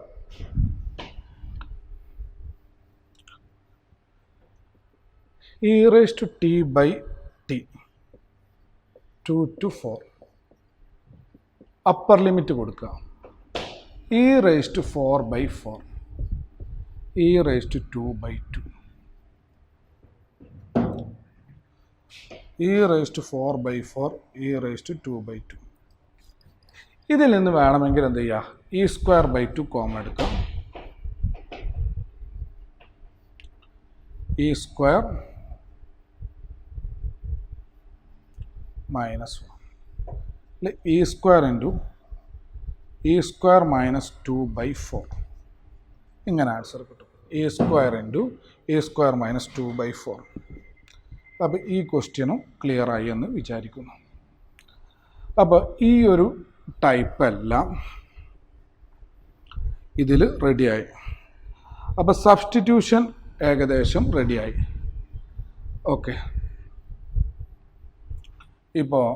Speaker 1: e raise to t by t 2 to 4 upper limit കൊടുക്കുക. E raise to 4 by 4 e raise to 2 by 2 e raise to 4 by 4 e raise to 2 by 2. ഇതിൽ നിന്ന് വേണമെങ്കിൽ എന്ത് ചെയ്യുക, ഇ സ്ക്വയർ ബൈ 2 കോമൺ എടുക്കാം. E square minus 1 E square into E square minus 2 by 4 ഇങ്ങനെ ആൻസർ കിട്ടും. E square into E square minus 2 by 4. അപ്പോൾ ഈ ക്വസ്റ്റ്യനും ക്ലിയർ ആയി എന്ന് വിചാരിക്കുന്നു. അപ്പോൾ ഈ ഒരു ടൈപ്പ് എല്ലാം ഇതിൽ റെഡിയായി. അപ്പോൾ സബ്സ്റ്റിറ്റ്യൂഷൻ ഏകദേശം റെഡിയായി. ഓക്കെ, ഇപ്പോൾ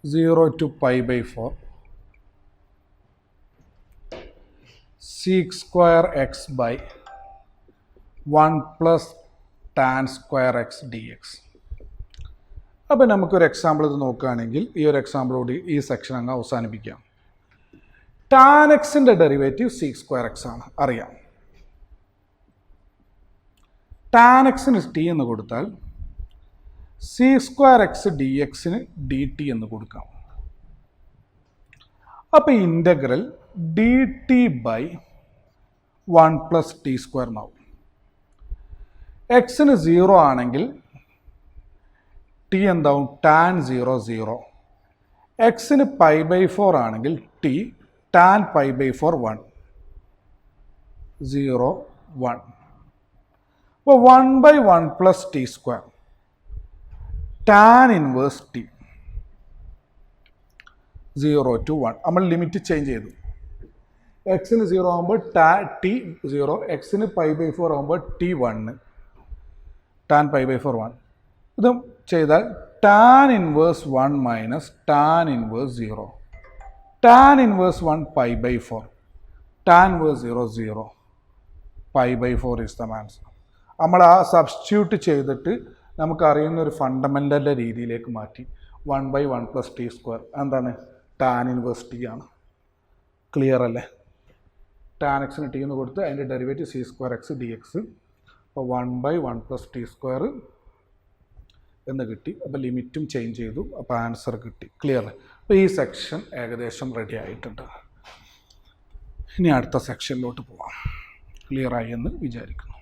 Speaker 1: 0 to pi by 4 sec square x by 1 plus tan square x dx. അപ്പോൾ നമുക്കൊരു എക്സാമ്പിൾ ഇത് നോക്കുകയാണെങ്കിൽ ഈ ഒരു എക്സാമ്പിളോട് ഈ സെക്ഷൻ അങ്ങ് അവസാനിപ്പിക്കാം. ടാൻ എക്സിൻ്റെ ഡെറിവേറ്റീവ് സീക് സ്ക്വയർ എക്സ് ആണ്, അറിയാം. ടാൻ എക്സിന് ടി എന്ന് കൊടുത്താൽ സി സ്ക്വയർ എക്സ് ഡി എക്സിന് ഡി ടി എന്ന് കൊടുക്കാം. അപ്പോൾ integral D T by 1 plus T square എന്നാവും. എക്സിന് 0 ആണെങ്കിൽ ടി എന്താവും, ടാൻ 0 0. എക്സിന് പൈ ബൈ 4 ആണെങ്കിൽ ടി ടാൻ പൈ ബൈ 4 1 0 1. അപ്പോൾ 1 by 1 plus T square tan inverse T 0 to 1. നമ്മൾ ലിമിറ്റ് ചേഞ്ച് ചെയ്തു. എക്സിന് 0 ആകുമ്പോൾ ടി 0, എക്സിന് പൈ ബൈ 4 ആകുമ്പോൾ ടി 1, ടാൻ പൈ ബൈ 4 1. ഇതും ചെയ്താൽ tan inverse 1 minus tan inverse 0. Tan inverse 1 pi by 4, tan inverse 0 0, pi by 4 is the answer. നമ്മൾ ആ സബ്സ്റ്റിറ്റ്യൂട്ട് ചെയ്തിട്ട് നമുക്കറിയുന്ന ഒരു ഫണ്ടമെൻ്റലിൻ്റെ രീതിയിലേക്ക് മാറ്റി. 1 by 1 പ്ലസ് ടി സ്ക്വയർ എന്താണ്, ടാൻ ഇൻവേഴ്സ് ടി ആണ്. ക്ലിയർ അല്ലേ? ടാൻ എക്സിന് ടി എന്ന് കൊടുത്ത് അതിൻ്റെ derivative C square X d X. അപ്പോൾ 1 by 1 പ്ലസ് ടി സ്ക്വയർ എന്ന് കിട്ടി. അപ്പോൾ ലിമിറ്റും ചേഞ്ച് ചെയ്തു. അപ്പോൾ ആൻസർ കിട്ടി. ക്ലിയർ? അപ്പോൾ ഈ സെക്ഷൻ ഏകദേശം റെഡി ആയിട്ടുണ്ട്. ഇനി അടുത്ത സെക്ഷനിലോട്ട് പോവാം. ക്ലിയർ ആയി എന്ന് വിചാരിക്കുന്നു.